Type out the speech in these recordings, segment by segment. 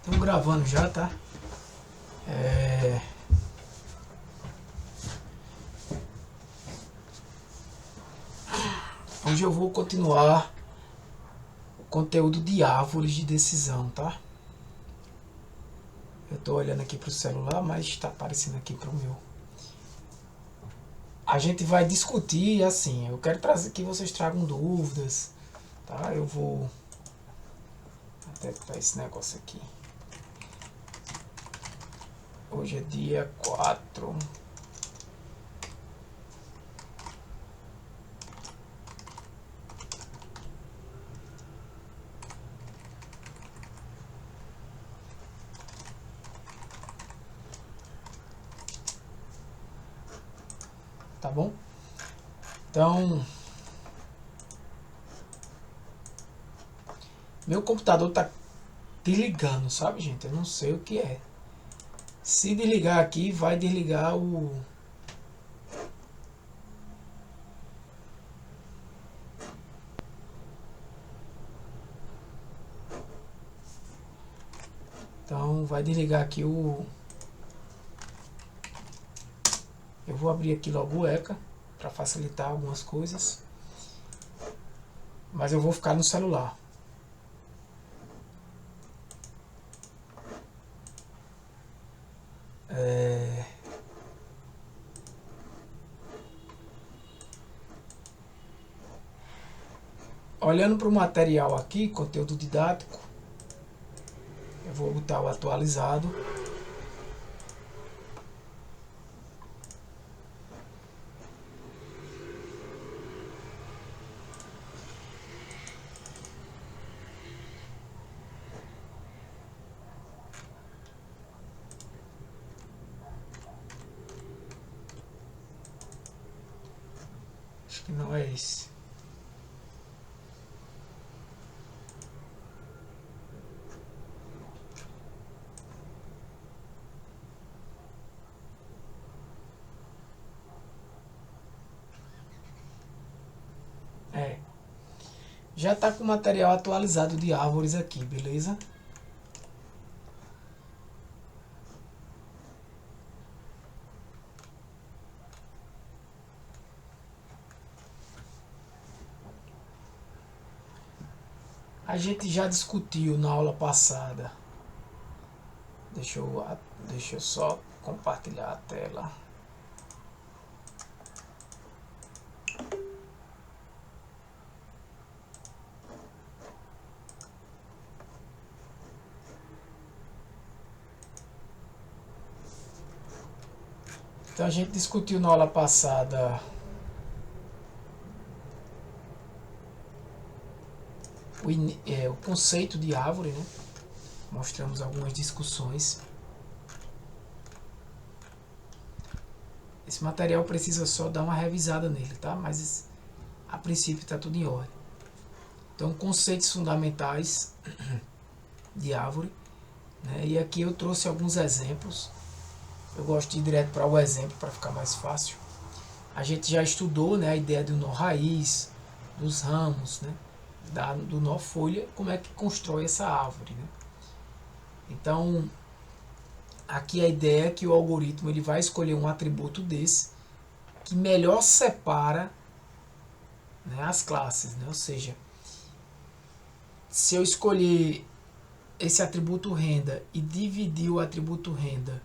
Tô gravando já, tá? Hoje eu vou continuar o conteúdo de árvores de decisão, tá? Eu tô olhando aqui pro celular, mas tá aparecendo aqui pro meu. A gente vai discutir assim, eu quero trazer que vocês tragam dúvidas, tá? Eu vou até botar esse negócio aqui. Hoje é dia 4. Tá bom? Então, meu computador tá desligando, sabe, gente? Eu não sei o que é. Se desligar aqui, vai desligar o... Então, vai desligar aqui o... Eu vou abrir aqui logo o ECA para facilitar algumas coisas. Mas eu vou ficar no celular. Olhando para o material aqui, conteúdo didático, eu vou botar o atualizado. Acho que não é esse. É. Já está com o material atualizado de árvores aqui, beleza? A gente já discutiu na aula passada. Deixa eu só compartilhar a tela. Então a gente discutiu na aula passada o conceito de árvore, né? Mostramos algumas discussões. Esse material precisa só dar uma revisada nele, tá? Mas a princípio está tudo em ordem. Então, conceitos fundamentais de árvore, né? E aqui eu trouxe alguns exemplos. Eu gosto de ir direto para o exemplo para ficar mais fácil. A gente já estudou, né, a ideia do nó raiz, dos ramos, né, do nó folha, como é que constrói essa árvore, né? Então, aqui a ideia é que o algoritmo ele vai escolher um atributo desse que melhor separa, né, as classes, né? Ou seja, se eu escolher esse atributo renda e dividir o atributo renda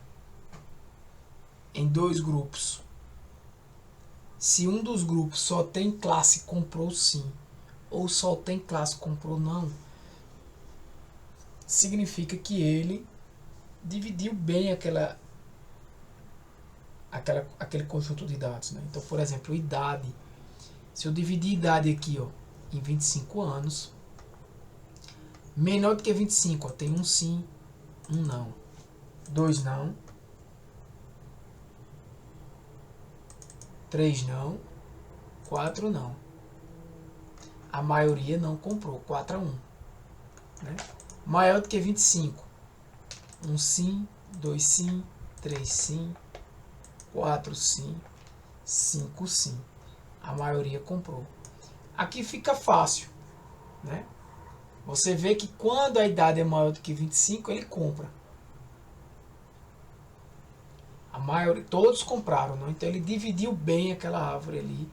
em dois grupos, se um dos grupos só tem classe comprou sim ou só tem classe comprou não, significa que ele dividiu bem aquele conjunto de dados, né? Então, por exemplo, idade. Se eu dividir idade aqui, ó, em 25 anos, menor do que 25, ó, tem um sim, um não, dois não, três não, quatro não. A maioria não comprou, 4 a 1. Né? Maior do que 25, um sim, dois sim, três sim, 4 sim, 5 sim. A maioria comprou. Aqui fica fácil, né? Você vê que quando a idade é maior do que 25, ele compra. A maioria, todos compraram, não? Então ele dividiu bem aquela árvore ali.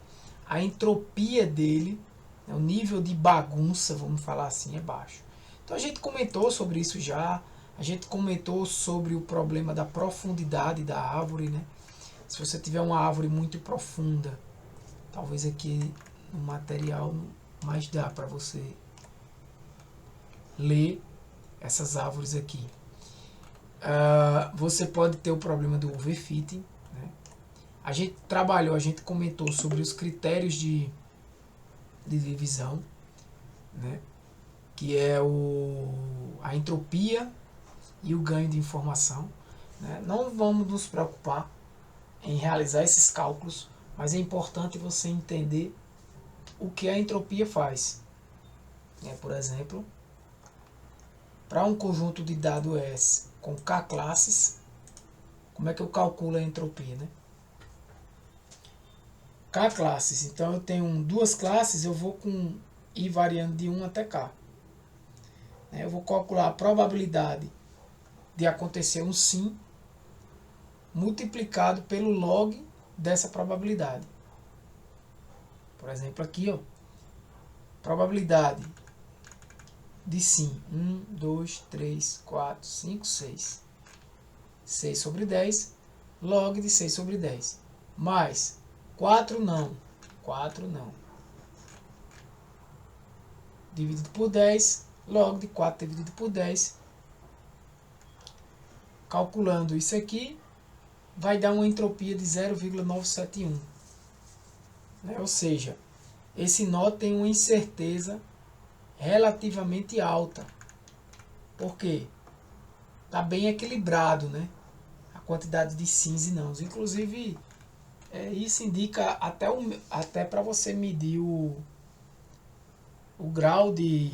A entropia dele, o nível de bagunça, vamos falar assim, é baixo. Então a gente comentou sobre isso já. A gente comentou sobre o problema da profundidade da árvore, né? Se você tiver uma árvore muito profunda, talvez aqui no material mais dá para você ler essas árvores aqui. Você pode ter o problema do overfitting, né? A gente trabalhou, a gente comentou sobre os critérios de divisão, né? Que é a entropia e o ganho de informação, né? Não vamos nos preocupar em realizar esses cálculos, mas é importante você entender o que a entropia faz. Por exemplo, para um conjunto de dados S com K classes, como é que eu calculo a entropia, né? K classes, então eu tenho duas classes, eu vou com I variando de 1 até K. Eu vou calcular a probabilidade de acontecer um sim multiplicado pelo log dessa probabilidade. Por exemplo, aqui, ó, probabilidade de sim, 1, 2, 3, 4, 5, 6. 6 sobre 10, log de 6 sobre 10. Mais 4 não, 4 não. Dividido por 10, log de 4 dividido por 10. Calculando isso aqui, vai dar uma entropia de 0,971. Ou seja, esse nó tem uma incerteza relativamente alta. Por quê? Está bem equilibrado, né? A quantidade de sims e nãos. Inclusive, isso indica até para você medir o grau de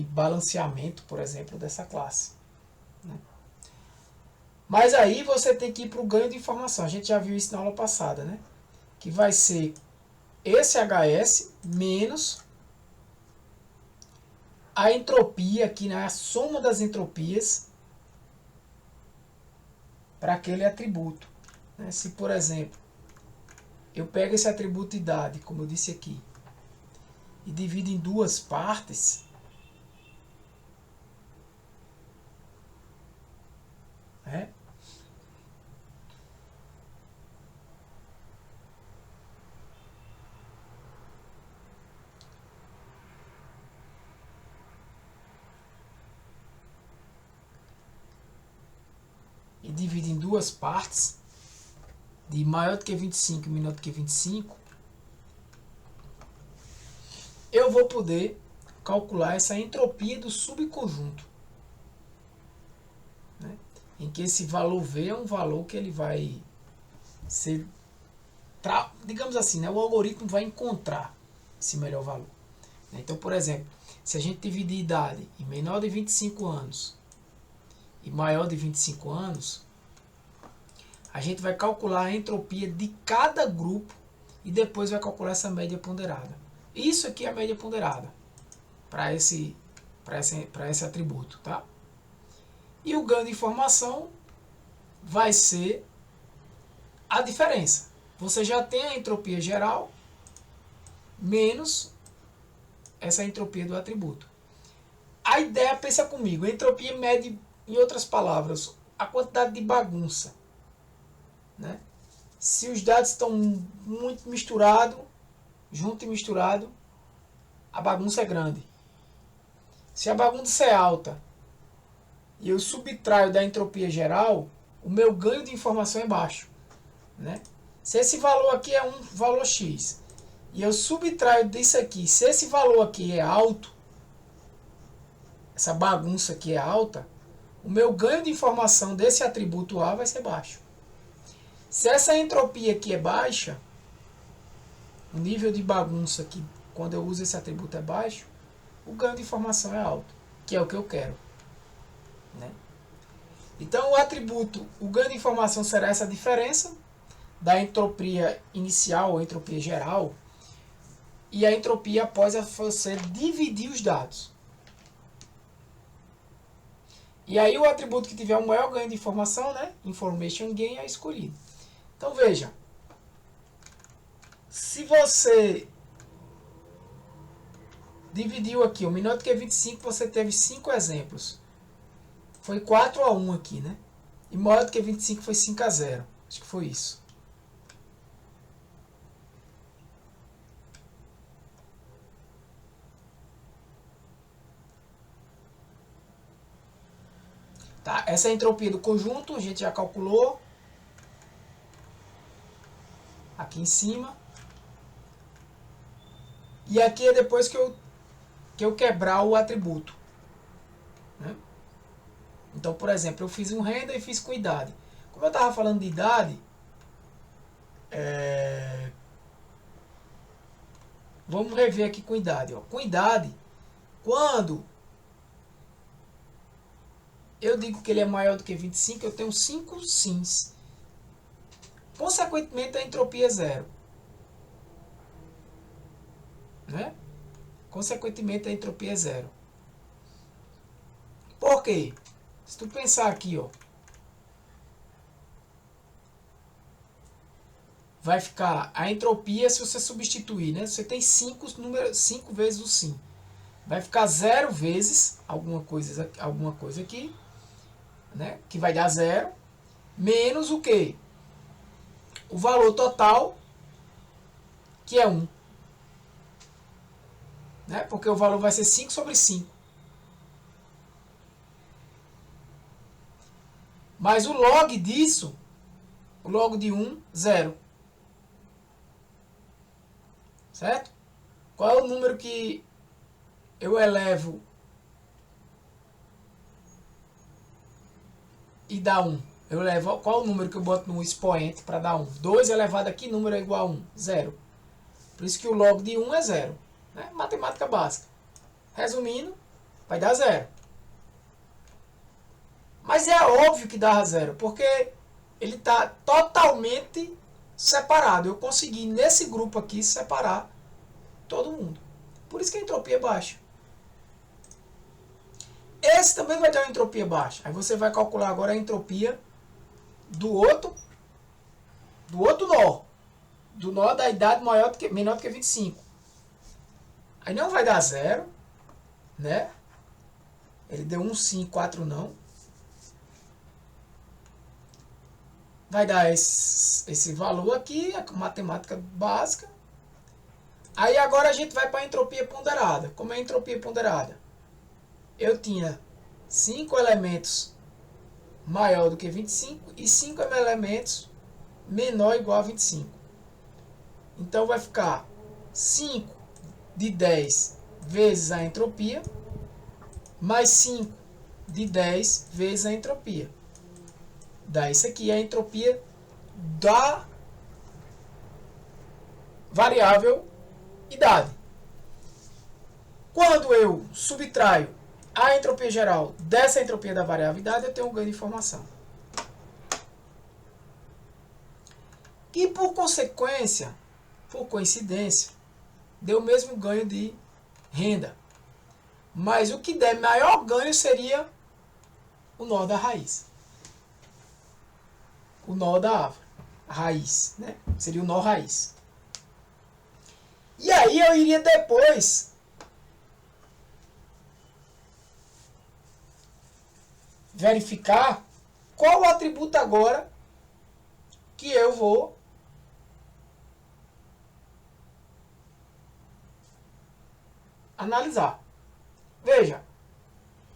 balanceamento, por exemplo, dessa classe, né? Mas aí você tem que ir para o ganho de informação. A gente já viu isso na aula passada, né? Que vai ser esse HS menos a entropia, aqui, né? A soma das entropias para aquele atributo, né? Se, por exemplo, eu pego esse atributo idade, como eu disse aqui, e divido em duas partes, né? E divido em duas partes, de maior do que 25 e menor do que 25, eu vou poder calcular essa entropia do subconjunto, né? Em que esse valor V é um valor que ele vai ser, digamos assim, né? O algoritmo vai encontrar esse melhor valor. Então, por exemplo, se a gente dividir idade em menor de 25 anos e maior de 25 anos, a gente vai calcular a entropia de cada grupo e depois vai calcular essa média ponderada. Isso aqui é a média ponderada para esse atributo, tá? E o ganho de informação vai ser a diferença. Você já tem a entropia geral menos essa entropia do atributo. A ideia, pensa comigo, a entropia mede, em outras palavras, a quantidade de bagunça, né? Se os dados estão muito misturados, junto e misturado, a bagunça é grande. Se a bagunça é alta e eu subtraio da entropia geral, o meu ganho de informação é baixo, né? Se esse valor aqui é um valor X e eu subtraio disso aqui, se esse valor aqui é alto, essa bagunça aqui é alta, o meu ganho de informação desse atributo A vai ser baixo. Se essa entropia aqui é baixa, o nível de bagunça aqui, quando eu uso esse atributo é baixo, o ganho de informação é alto, que é o que eu quero, né? Então o atributo, o ganho de informação será essa diferença da entropia inicial ou entropia geral e a entropia após você dividir os dados. E aí o atributo que tiver o maior ganho de informação, né, information gain, é escolhido. Então veja, se você dividiu aqui o menor do que 25, você teve 5 exemplos. Foi 4-1 aqui, né? E maior do que 25 foi 5-0. Acho que foi isso. Tá? Essa é a entropia do conjunto, a gente já calculou. Aqui em cima. E aqui é depois que eu quebrar o atributo. Né? Então, por exemplo, eu fiz um renda e fiz com idade. Como eu estava falando de idade, vamos rever aqui com idade. Ó. Com idade, quando eu digo que ele é maior do que 25, eu tenho 5 sims. Consequentemente, a entropia é zero. Né? Consequentemente, a entropia é zero. Por quê? Se tu pensar aqui, ó, vai ficar a entropia se você substituir, né? Você tem 5 vezes o sim. Vai ficar 0 vezes alguma coisa aqui, né? Que vai dar 0, menos o quê? O valor total, que é 1. Né? Porque o valor vai ser 5 sobre 5. Mas o log disso, o log de 1, 0. Certo? Qual é o número que eu elevo e dá 1? Eu levo, qual é o número que eu boto no expoente para dar 1? 2 elevado a que número é igual a 1? 0. Por isso que o log de 1 é 0. Né? Matemática básica. Resumindo, vai dar 0. Mas é óbvio que dá 0, porque ele está totalmente separado. Eu consegui, nesse grupo aqui, separar todo mundo. Por isso que a entropia é baixa. Esse também vai ter uma entropia baixa. Aí você vai calcular agora a entropia do outro nó. Do nó da idade menor do que 25. Aí não vai dar 0, né? Ele deu 1 sim, 4 não. Vai dar esse valor aqui, a matemática básica. Aí agora a gente vai para a entropia ponderada. Como é a entropia ponderada? Eu tinha 5 elementos maior do que 25 e 5 elementos menor ou igual a 25. Então vai ficar 5 de 10 vezes a entropia, mais 5 de 10 vezes a entropia. Dá isso aqui, a entropia da variável idade. Quando eu subtraio a entropia geral dessa entropia da variável idade, eu tenho um ganho de informação. E por consequência, por coincidência, deu o mesmo ganho de renda. Mas o que der maior ganho seria o nó da raiz. O nó da árvore. A raiz, né? Seria o nó raiz. E aí eu iria depois verificar qual o atributo agora que eu vou analisar. Veja,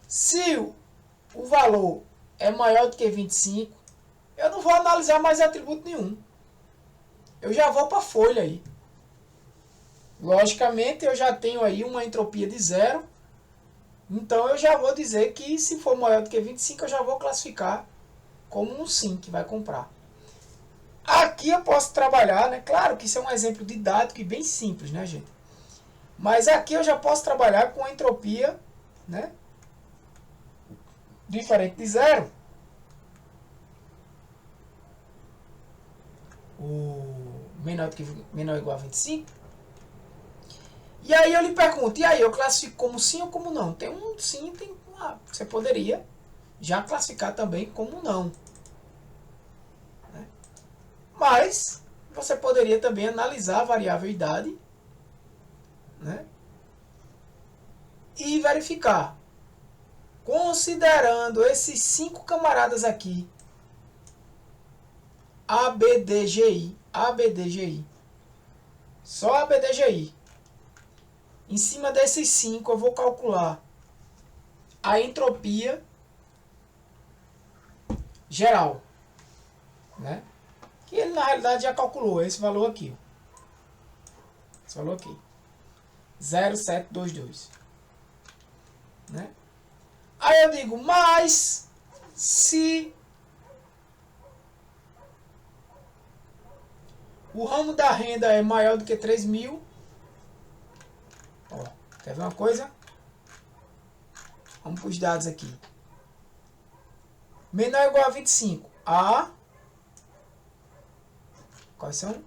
se o valor é maior do que 25, eu não vou analisar mais atributo nenhum. Eu já vou para a folha aí. Logicamente, eu já tenho aí uma entropia de 0. Então, eu já vou dizer que se for maior do que 25, eu já vou classificar como um sim que vai comprar. Aqui eu posso trabalhar, né? Claro que isso é um exemplo didático e bem simples, né, gente? Mas aqui eu já posso trabalhar com a entropia, né? Diferente de 0. O menor ou igual a 25. E aí eu lhe pergunto, e aí eu classifico como sim ou como não? Tem um sim, tem você poderia já classificar também como não. Né? Mas você poderia também analisar a variável idade, né? E verificar, considerando esses 5 camaradas aqui, ABDGI, só ABDGI. Em cima desses 5 eu vou calcular a entropia geral, né? Que ele na realidade já calculou esse valor aqui. Esse valor aqui. 0,722. Né? Aí eu digo, mas se o ramo da renda é maior do que 3.000, ó, quer ver uma coisa? Vamos para os dados aqui. Menor ou igual a 25. Quais são?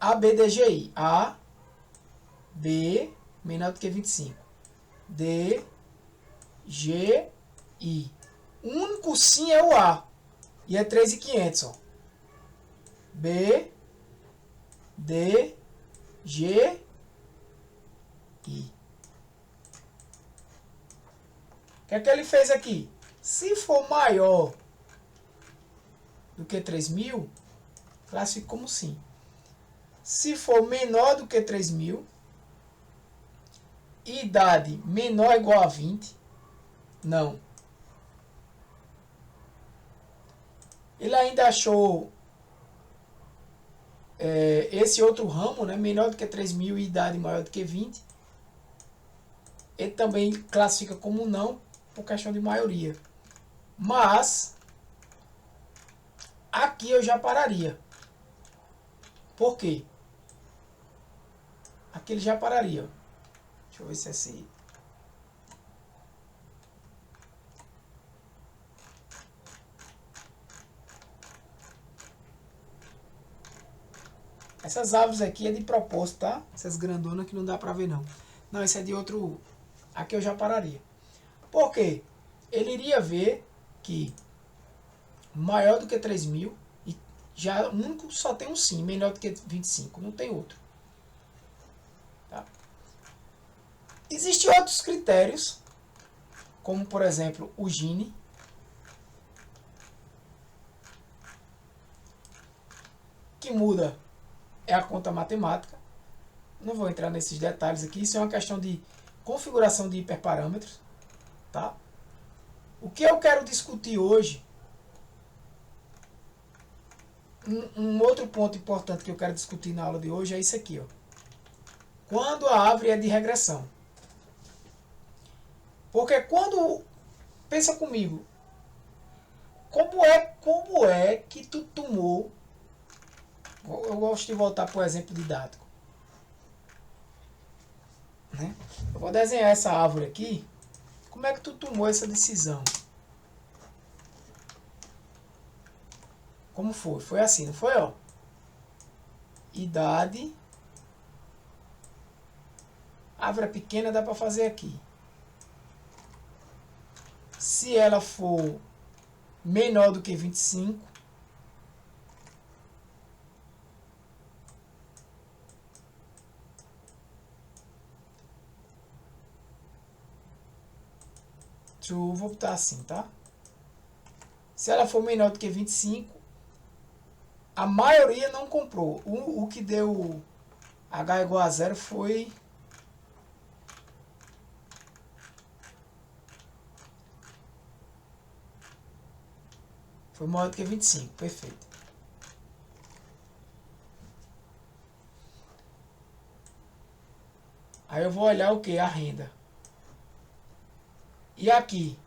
ABDGI. A, B, menor do que 25. D, G, I. O único sim é o A. E é 3.500, ó. B, D, G, I. O que é que ele fez aqui? Se for maior do que 3.000, classifica como sim. Se for menor do que 3.000, idade menor ou igual a 20, não. Ele ainda achou esse outro ramo, né, menor do que 3.000 e idade maior do que 20. Ele também classifica como não, por questão de maioria. Mas, aqui eu já pararia. Por quê? Aqui ele já pararia. Deixa eu ver se é assim. Essas árvores aqui é de propósito, tá? Essas grandonas que não dá pra ver não. Não, esse é de outro. Aqui eu já pararia. Por quê? Ele iria ver que maior do que 3.000 e já o único só tem um sim, menor do que 25, não tem outro. Tá? Existem outros critérios, como por exemplo o Gini, que muda é a conta matemática. Não vou entrar nesses detalhes aqui, isso é uma questão de configuração de hiperparâmetros. Tá? O que eu quero discutir hoje, um outro ponto importante que eu quero discutir na aula de hoje é isso aqui. Ó. Quando a árvore é de regressão. Porque quando... Pensa comigo. Como é que tu tomou... Eu gosto de voltar para o exemplo didático. Né? Eu vou desenhar essa árvore aqui. Como é que tu tomou essa decisão? Como foi? Foi assim, não foi? Ó? Idade. Árvore pequena dá para fazer aqui. Se ela for menor do que 25, vou botar assim, tá? Se ela for menor do que 25, a maioria não comprou. O que deu H igual a 0 foi... Foi maior do que 25, perfeito. Aí eu vou olhar o que? A renda. E aqui?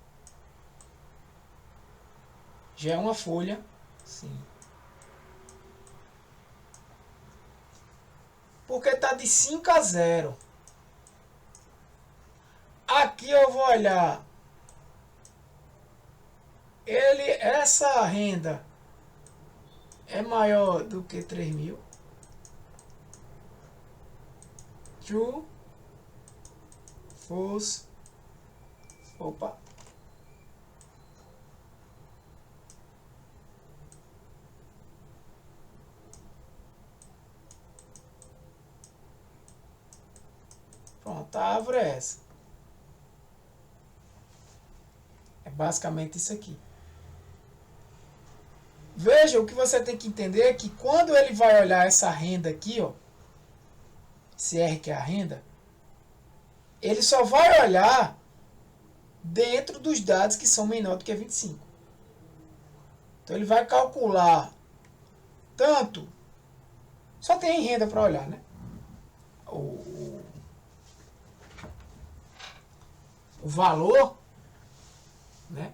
Já é uma folha. Sim. Porque está de 5 a 0. Aqui eu vou olhar. Essa renda é maior do que 3.000. True, false, opa, pronto, a árvore é essa. É basicamente isso aqui. Veja, o que você tem que entender é que quando ele vai olhar essa renda aqui, ó, esse R que é a renda, ele só vai olhar dentro dos dados que são menor do que 25. Então ele vai calcular tanto, só tem renda para olhar, né? O valor, né?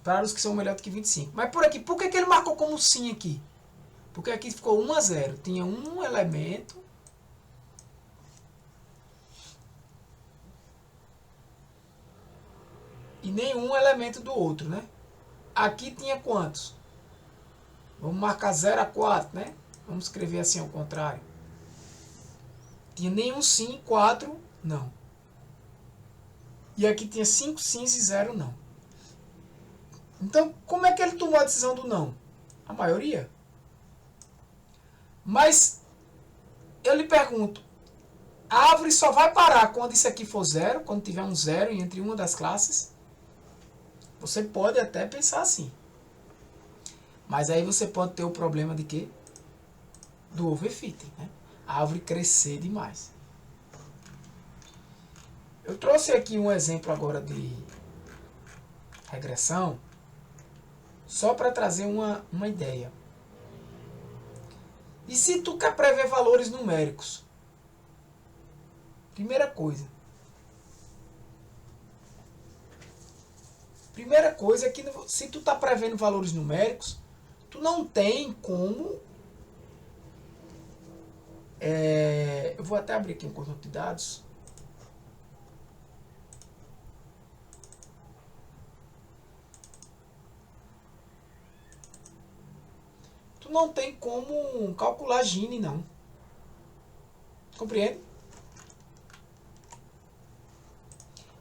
Para os que são melhor do que 25. Mas por aqui, por que ele marcou como sim aqui? Porque aqui ficou 1 a 0. Tinha um elemento e nenhum elemento do outro, né? Aqui tinha quantos? Vamos marcar 0 a 4, né? Vamos escrever assim ao contrário. Tinha nenhum sim, 4 não. E aqui tinha 5 sims e 0 não. Então, como é que ele tomou a decisão do não? A maioria. Mas, eu lhe pergunto, a árvore só vai parar quando isso aqui for 0, quando tiver um 0 entre uma das classes? Você pode até pensar assim. Mas aí você pode ter o problema de quê? Do overfitting, né? A árvore crescer demais. Eu trouxe aqui um exemplo agora de regressão, só para trazer uma ideia. E se tu quer prever valores numéricos? Primeira coisa é que se tu está prevendo valores numéricos, tu não tem como... eu vou até abrir aqui um conjunto de dados. Tu não tem como calcular Gini, não. Compreende?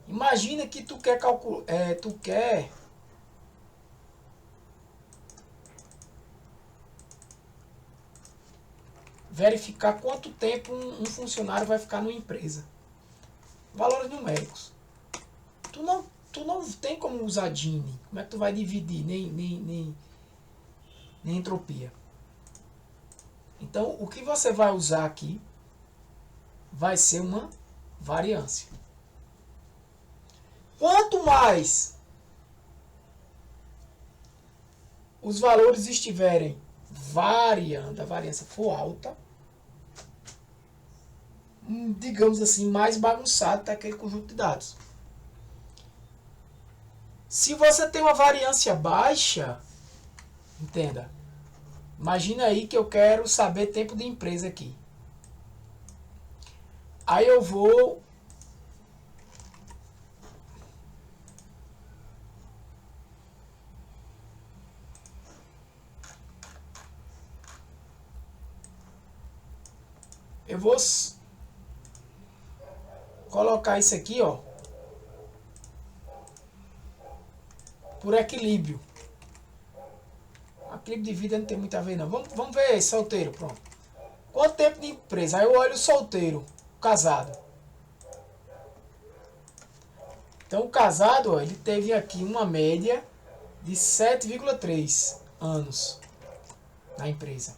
Imagina que tu quer calcular, tu quer verificar quanto tempo um funcionário vai ficar numa empresa. Valores numéricos. Tu não tem como usar Gini. Como é que tu vai dividir? Nem entropia. Então, o que você vai usar aqui vai ser uma variância. Quanto mais os valores estiverem variando, a variância for alta, digamos assim, mais bagunçado está aquele conjunto de dados. Se você tem uma variância baixa, entenda, imagina aí que eu quero saber tempo de empresa aqui. Aí eu vou colocar isso aqui, ó, por equilíbrio. Equilíbrio de vida não tem muito a ver, não. Vamos ver solteiro, pronto. Quanto tempo de empresa? Aí eu olho o solteiro, o casado. Então o casado, ó, ele teve aqui uma média de 7,3 anos na empresa.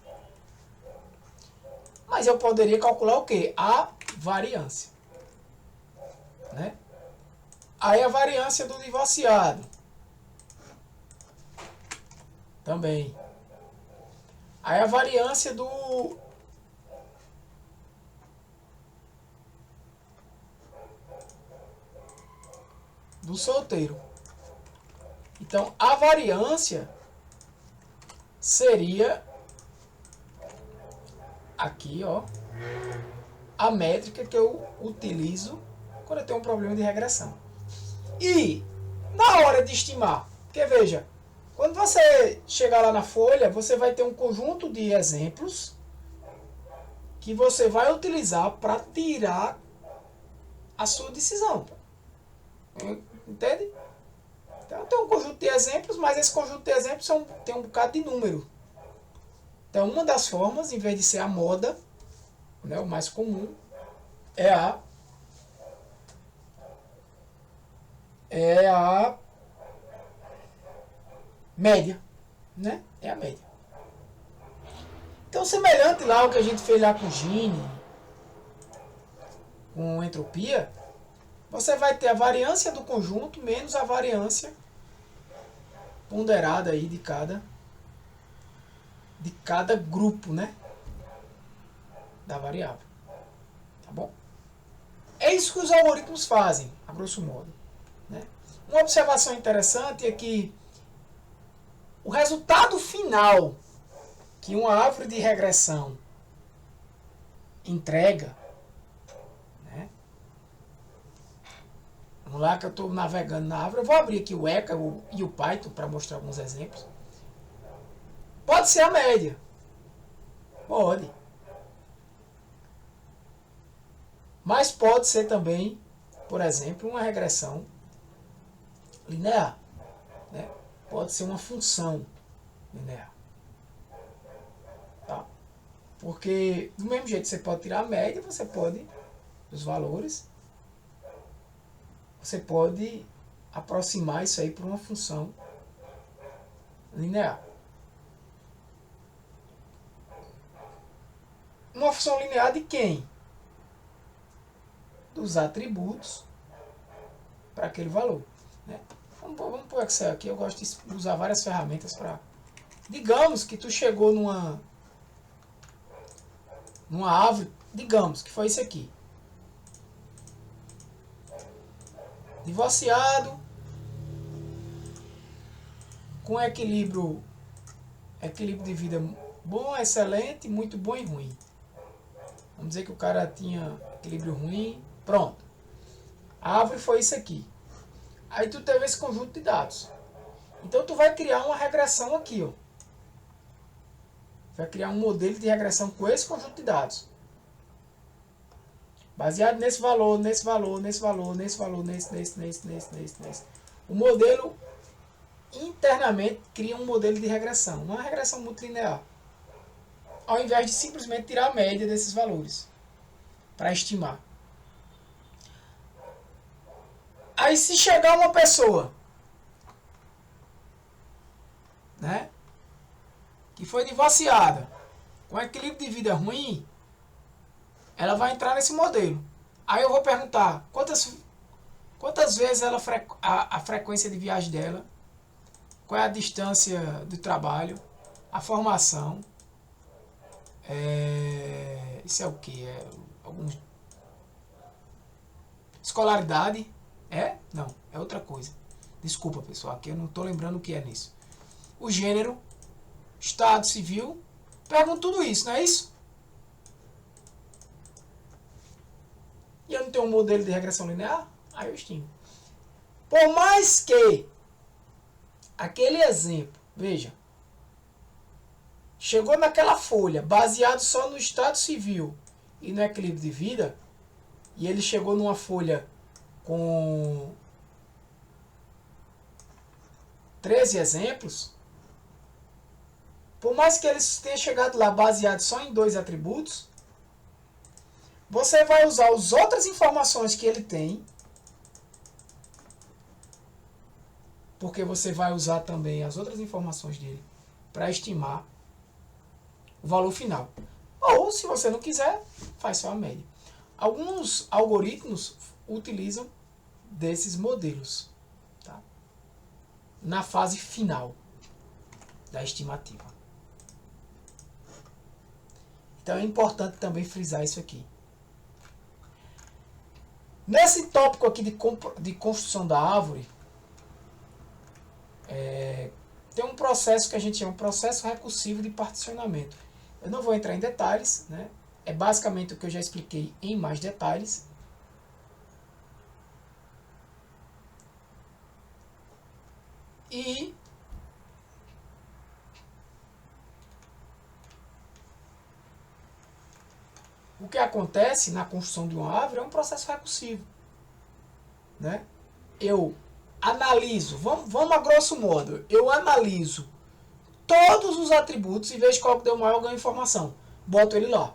Mas eu poderia calcular o quê? A variância. Né? Aí a variância do divorciado. Também. Aí a variância do solteiro. Então, a variância seria aqui, ó, a métrica que eu utilizo quando eu tenho um problema de regressão. E na hora de estimar, porque veja, Quando você chegar lá na folha, você vai ter um conjunto de exemplos que você vai utilizar para tirar a sua decisão. Entende? Então tem um conjunto de exemplos, mas esse conjunto de exemplos tem um bocado de número. Então uma das formas, em vez de ser a moda, né, o mais comum, é a média, né? É a média. Então, semelhante lá ao que a gente fez lá com Gini, com entropia, você vai ter a variância do conjunto menos a variância ponderada aí de cada grupo, né? Da variável. Tá bom? É isso que os algoritmos fazem, a grosso modo. Né? Uma observação interessante é que o resultado final que uma árvore de regressão entrega, né? Vamos lá que eu estou navegando na árvore, eu vou abrir aqui o ECA e o Python para mostrar alguns exemplos. Pode ser a média. Pode. Mas pode ser também, por exemplo, uma regressão linear. Né? Pode ser uma função linear. Tá? Porque do mesmo jeito que você pode tirar a média, você pode, dos valores, você pode aproximar isso aí para uma função linear. Uma função linear de quem? Dos atributos para aquele valor. Né? Vamos para o Excel aqui. Eu gosto de usar várias ferramentas para... Digamos que tu chegou numa árvore, digamos que foi isso aqui. Divorciado, com equilíbrio de vida bom, excelente, muito bom e ruim. Vamos dizer que o cara tinha equilíbrio ruim. Pronto. A árvore foi isso aqui. Aí tu teve esse conjunto de dados. Então tu vai criar uma regressão aqui, ó. Vai criar um modelo de regressão com esse conjunto de dados. Baseado nesse valor, nesse valor, nesse valor, nesse valor, nesse. O modelo internamente cria um modelo de regressão, uma regressão multilinear. Ao invés de simplesmente tirar a média desses valores para estimar. Aí se chegar uma pessoa, né, que foi divorciada, com equilíbrio de vida ruim, ela vai entrar nesse modelo. Aí eu vou perguntar quantas vezes a frequência de viagem dela, qual é a distância do trabalho, a formação, isso é o que? Escolaridade? Não, é outra coisa. Desculpa, pessoal, aqui eu não estou lembrando o que é nisso. O gênero, estado civil, pergunto tudo isso, não é isso? E eu não tenho um modelo de regressão linear? Aí eu estimo. Por mais que aquele exemplo, veja, chegou naquela folha, baseado só no estado civil e no equilíbrio de vida, e ele chegou numa folha com 13 exemplos, por mais que ele tenha chegado lá baseado só em 2 atributos, você vai usar as outras informações que ele tem, porque você vai usar também as outras informações dele para estimar o valor final. Ou, se você não quiser, faz só a média. Alguns algoritmos utilizam desses modelos, tá? Na fase final da estimativa. Então é importante também frisar isso aqui. Nesse tópico aqui de construção da árvore, tem um processo que a gente chama de processo recursivo de particionamento. Eu não vou entrar em detalhes, né? É basicamente o que eu já expliquei em mais detalhes. E O que acontece na construção de uma árvore é um processo recursivo, né? Eu analiso, vamos a grosso modo, eu analiso todos os atributos e vejo qual que deu maior ganho de informação. Boto ele lá.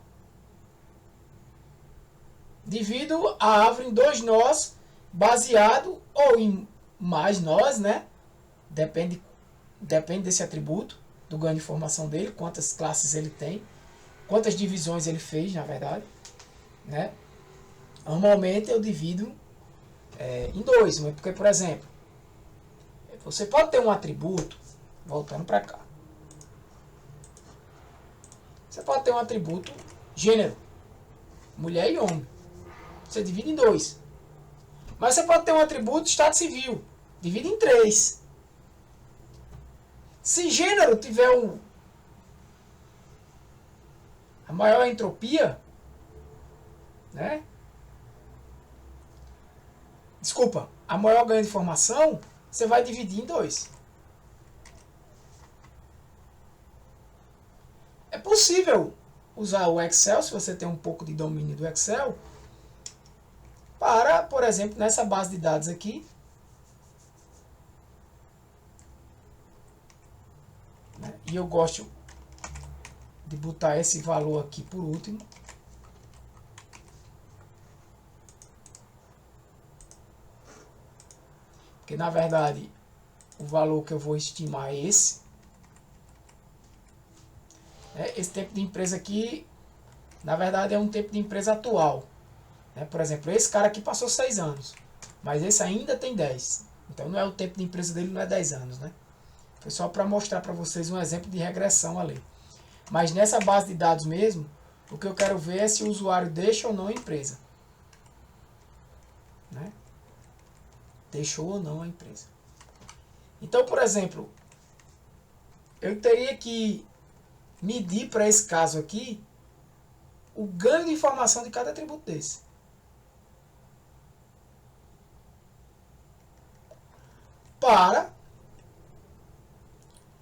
Divido a árvore em 2 nós, baseado ou em mais nós, né? Depende desse atributo, do ganho de informação dele, quantas classes ele tem, quantas divisões ele fez, na verdade, né? Normalmente eu divido em 2, porque, por exemplo, você pode ter um atributo, voltando para cá, você pode ter um atributo gênero, mulher e homem, você divide em 2. Mas você pode ter um atributo estado civil, divide em 3. Se gênero tiver a maior entropia, né? Desculpa, a maior ganho de informação, você vai dividir em 2. É possível usar o Excel, se você tem um pouco de domínio do Excel, para, por exemplo, nessa base de dados aqui, né? E eu gosto de botar esse valor aqui por último. Porque, na verdade, o valor que eu vou estimar é esse. Esse tempo de empresa aqui, na verdade, é um tempo de empresa atual. Por exemplo, esse cara aqui passou 6 anos, mas esse ainda tem 10. Então, não é o tempo de empresa dele, não é 10 anos, né? Foi só para mostrar para vocês um exemplo de regressão ali. Mas nessa base de dados mesmo, o que eu quero ver é se o usuário deixa ou não a empresa. Né? Deixou ou não a empresa. Então, por exemplo, eu teria que medir para esse caso aqui o ganho de informação de cada atributo desse. Para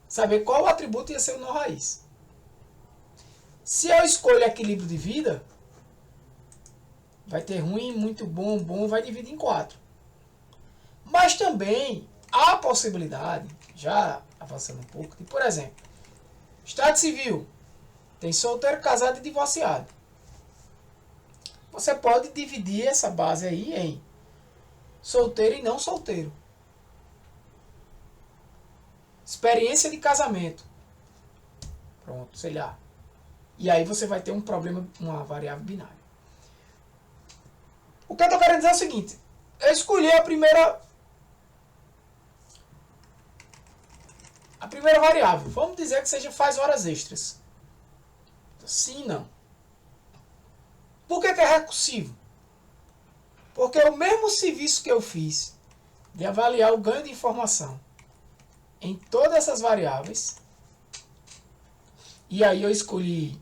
saber qual atributo ia ser o nó raiz. Se eu escolho equilíbrio de vida, vai ter ruim, muito bom, bom, vai dividir em 4. Mas também há a possibilidade, já avançando um pouco, de, por exemplo, estado civil, tem solteiro, casado e divorciado. Você pode dividir essa base aí em solteiro e não solteiro. Experiência de casamento. Pronto, sei lá. E aí você vai ter um problema, uma variável binária. O que eu estou querendo dizer é o seguinte. Eu escolhi a primeira variável. Vamos dizer que seja faz horas extras. Sim, não. Por que é recursivo? Porque é o mesmo serviço que eu fiz de avaliar o ganho de informação em todas essas variáveis. E aí eu escolhi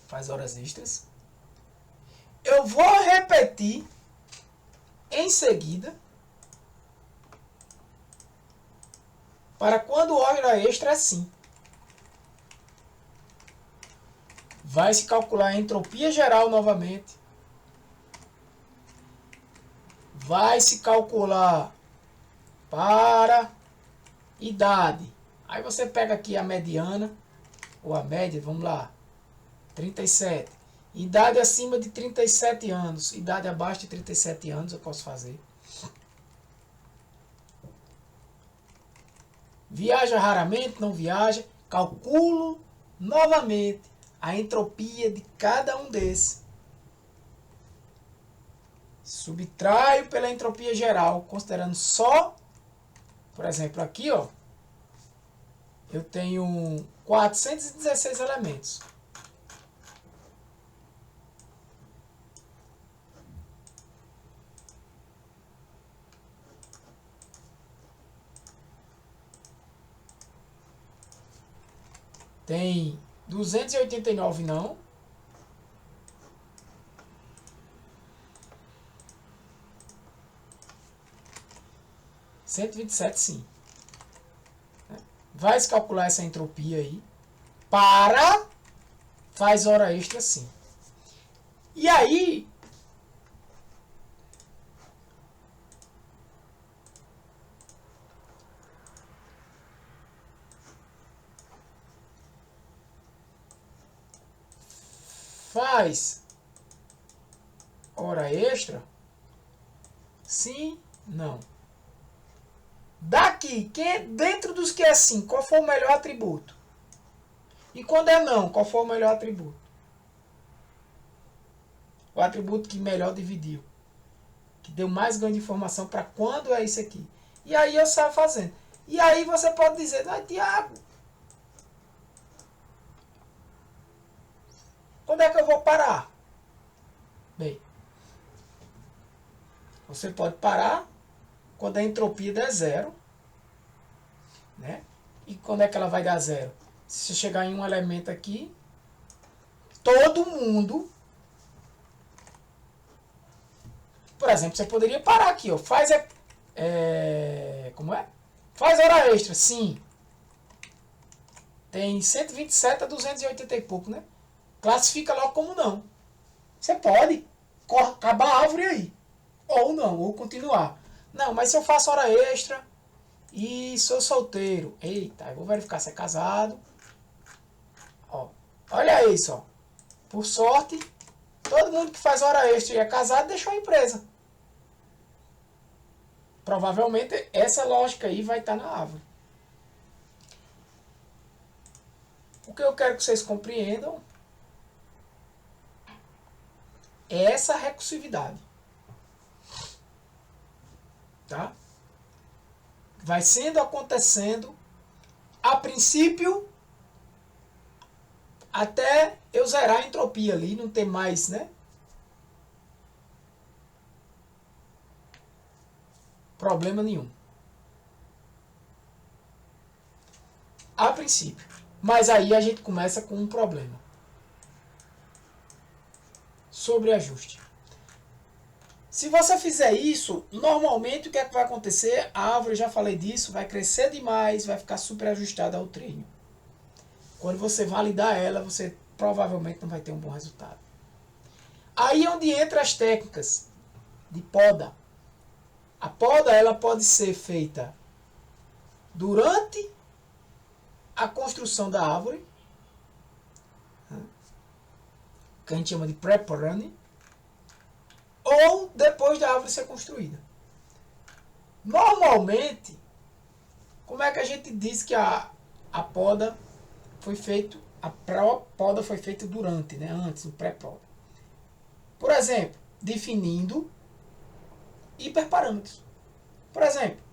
faz horas extras. Eu vou repetir em seguida para quando hora extra é sim. Vai se calcular a entropia geral novamente. Vai se calcular para idade. Aí você pega aqui a mediana, ou a média, vamos lá, 37. Idade acima de 37 anos, idade abaixo de 37 anos eu posso fazer. Viaja raramente, não viaja. Calculo novamente a entropia de cada um desses. Subtraio pela entropia geral, considerando só, por exemplo, aqui, ó, eu tenho 416 elementos. Tem 289 não. E 127 sim. Vai se calcular essa entropia aí. Para faz hora extra sim. E aí, faz hora extra? Sim, não. Daqui, dentro dos que é sim, qual foi o melhor atributo? E quando é não, qual foi o melhor atributo? O atributo que melhor dividiu. Que deu mais ganho de informação para quando é isso aqui. E aí eu saio fazendo. E aí você pode dizer, Tiago, quando é que eu vou parar? Bem, você pode parar quando a entropia der zero. Né? E quando é que ela vai dar zero? Se você chegar em um elemento aqui, todo mundo... Por exemplo, você poderia parar aqui, ó, faz como é? Faz hora extra, sim. Tem 127 a 280 e pouco, né? Classifica logo como não. Você pode acabar a árvore aí. Ou não, ou continuar. Não, mas se eu faço hora extra e sou solteiro. Eita, eu vou verificar se é casado. Ó, olha isso, ó. Por sorte, todo mundo que faz hora extra e é casado deixou a empresa. Provavelmente essa lógica aí vai estar na árvore. O que eu quero que vocês compreendam é essa recursividade. Tá? Vai acontecendo a princípio até eu zerar a entropia ali, não ter mais, né? Problema nenhum. A princípio. Mas aí a gente começa com um problema. Sobreajuste. Se você fizer isso, normalmente o que é que vai acontecer? A árvore, já falei disso, vai crescer demais, vai ficar super ajustada ao treino. Quando você validar ela, você provavelmente não vai ter um bom resultado. Aí é onde entra as técnicas de poda. A poda ela pode ser feita durante a construção da árvore, que a gente chama de pré-pruning, ou depois da árvore ser construída. Normalmente, como é que a gente diz que a poda foi feita, a pré-poda foi feita durante, né, antes, o pré-poda? Por exemplo, definindo hiperparâmetros. Por exemplo,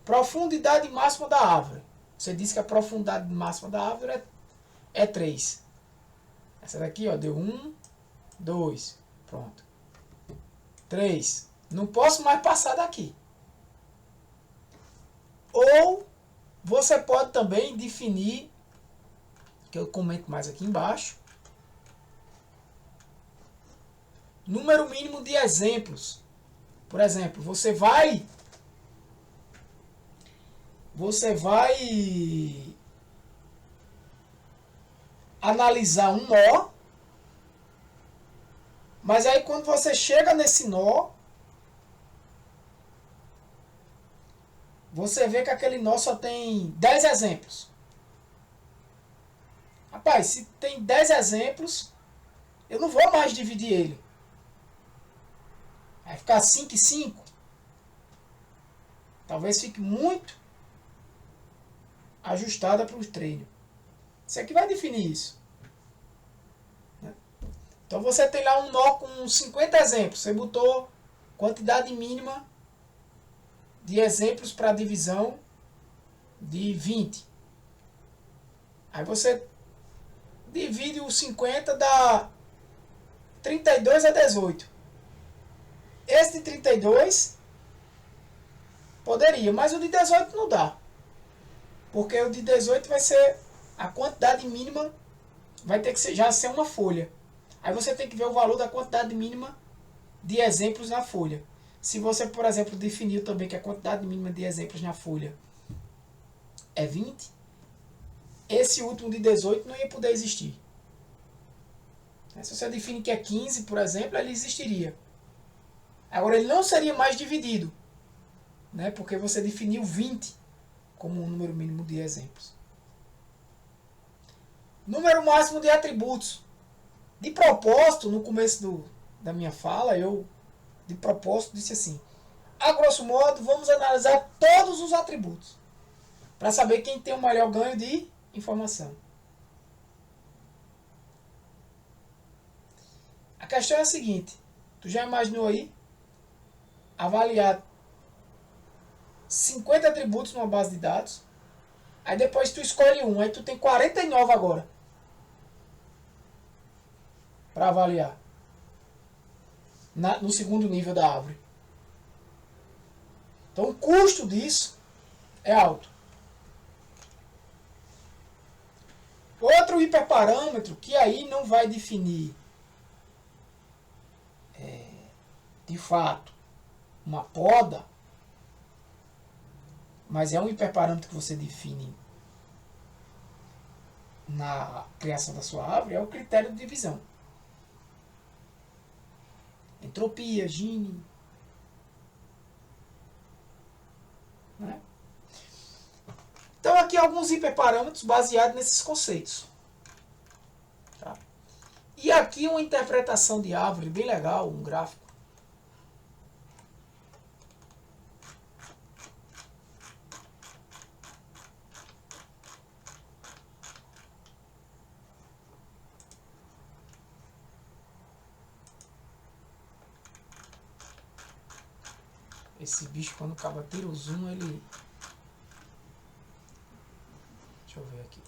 profundidade máxima da árvore. Você disse que a profundidade máxima da árvore é 3. Essa daqui, ó, deu 1, 2, pronto. 3. Não posso mais passar daqui. Ou você pode também definir, que eu comento mais aqui embaixo, número mínimo de exemplos. Por exemplo, você vai analisar um nó, mas aí quando você chega nesse nó, você vê que aquele nó só tem 10 exemplos. Rapaz, se tem 10 exemplos, eu não vou mais dividir ele. Vai ficar 5 e 5. Talvez fique muito ajustada para o treino. Isso aqui vai definir isso. Então você tem lá um nó com 50 exemplos. Você botou quantidade mínima de exemplos para divisão de 20. Aí você divide os 50, dá 32 a 18. Esse de 32 poderia, mas o de 18 não dá. Porque o de 18 vai ser a quantidade mínima, vai ter que já ser uma folha. Aí você tem que ver o valor da quantidade mínima de exemplos na folha. Se você, por exemplo, definiu também que a quantidade mínima de exemplos na folha é 20, esse último de 18 não ia poder existir. Se você define que é 15, por exemplo, ele existiria. Agora, ele não seria mais dividido, né? Porque você definiu 20 como um número mínimo de exemplos. Número máximo de atributos. De propósito, no começo da minha fala, eu, de propósito, disse assim: a grosso modo, vamos analisar todos os atributos para saber quem tem o maior ganho de informação. A questão é a seguinte: tu já imaginou aí avaliar 50 atributos numa base de dados, aí depois tu escolhe um, aí tu tem 49 agora para avaliar no segundo nível da árvore. Então o custo disso é alto. Outro hiperparâmetro que aí não vai definir de fato uma poda, mas é um hiperparâmetro que você define na criação da sua árvore, é o critério de divisão. Entropia, Gini. Né? Então aqui alguns hiperparâmetros baseados nesses conceitos. Tá? E aqui uma interpretação de árvore bem legal, um gráfico. Esse bicho, quando acaba tira o zoom, ele... Deixa eu ver aqui.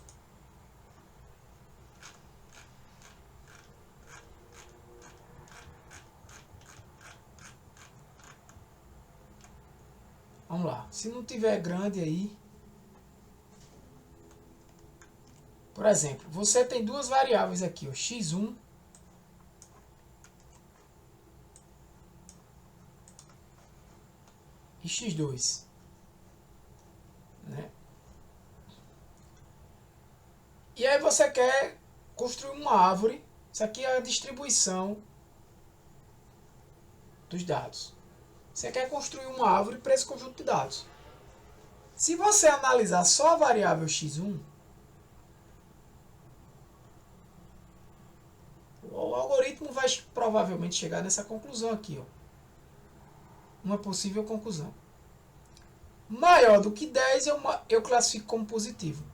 Vamos lá. Se não tiver grande aí... Por exemplo, você tem duas variáveis aqui, ó, x1 e x2. Né? E aí você quer construir uma árvore. Isso aqui é a distribuição dos dados. Você quer construir uma árvore para esse conjunto de dados. Se você analisar só a variável x1, o algoritmo vai provavelmente chegar nessa conclusão aqui. Ó. Uma possível conclusão. Maior do que 10 eu classifico como positivo.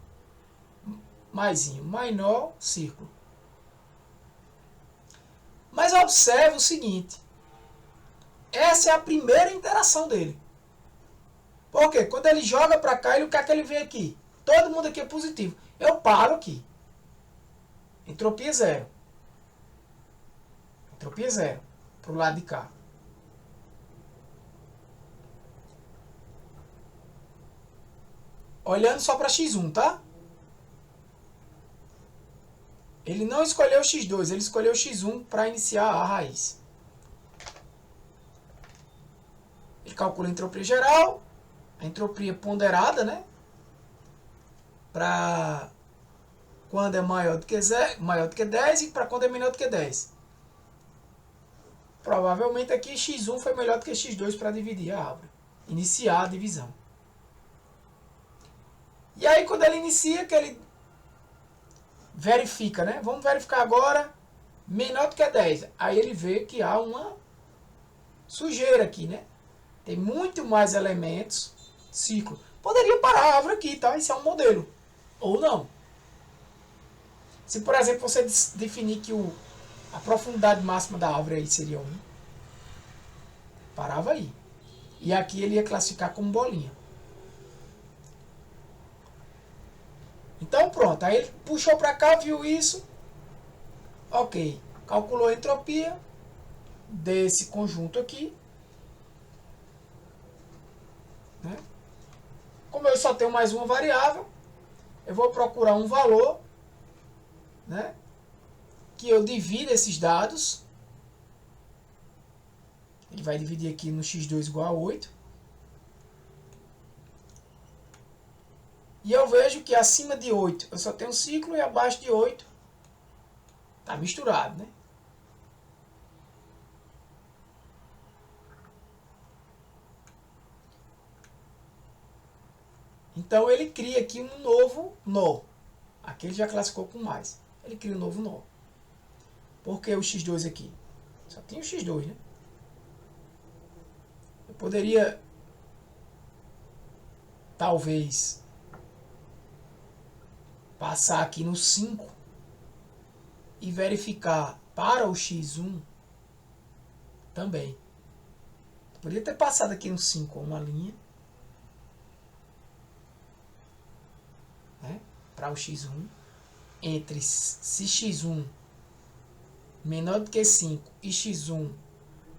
Maisinho, menor, círculo. Mas observe o seguinte. Essa é a primeira interação dele. Por quê? Quando ele joga para cá, o que é que ele vê aqui? Todo mundo aqui é positivo. Eu paro aqui. Entropia zero. Entropia zero. Para o lado de cá. Olhando só para x1, tá? Ele não escolheu x2, ele escolheu x1 para iniciar a raiz. Ele calcula a entropia geral, a entropia ponderada, né? Para quando é maior do que 10 e para quando é menor do que 10. Provavelmente aqui x1 foi melhor do que x2 para dividir a árvore. Iniciar a divisão. E aí quando ele inicia, que ele verifica, né? Vamos verificar agora menor do que 10. Aí ele vê que há uma sujeira aqui, né? Tem muito mais elementos. Ciclo. Poderia parar a árvore aqui, tá? Isso é um modelo. Ou não. Se, por exemplo, você definir que a profundidade máxima da árvore aí seria 1. Parava aí. E aqui ele ia classificar como bolinha. Então pronto. Aí ele puxou para cá, viu isso. Ok. Calculou a entropia desse conjunto aqui. Né? Como eu só tenho mais uma variável, eu vou procurar um valor, né, que eu divido esses dados. Ele vai dividir aqui no x2 igual a 8. E eu vejo que acima de 8 eu só tenho um ciclo e abaixo de 8 está misturado. Né? Então ele cria aqui um novo nó. Aqui ele já classificou com mais. Ele cria um novo nó. Por que o x2 aqui? Só tem o x2, né? Eu poderia, talvez, passar aqui no 5 e verificar para o x1 também. Poderia ter passado aqui no 5 uma linha, né, para o x1 entre se x1 menor do que 5 e x1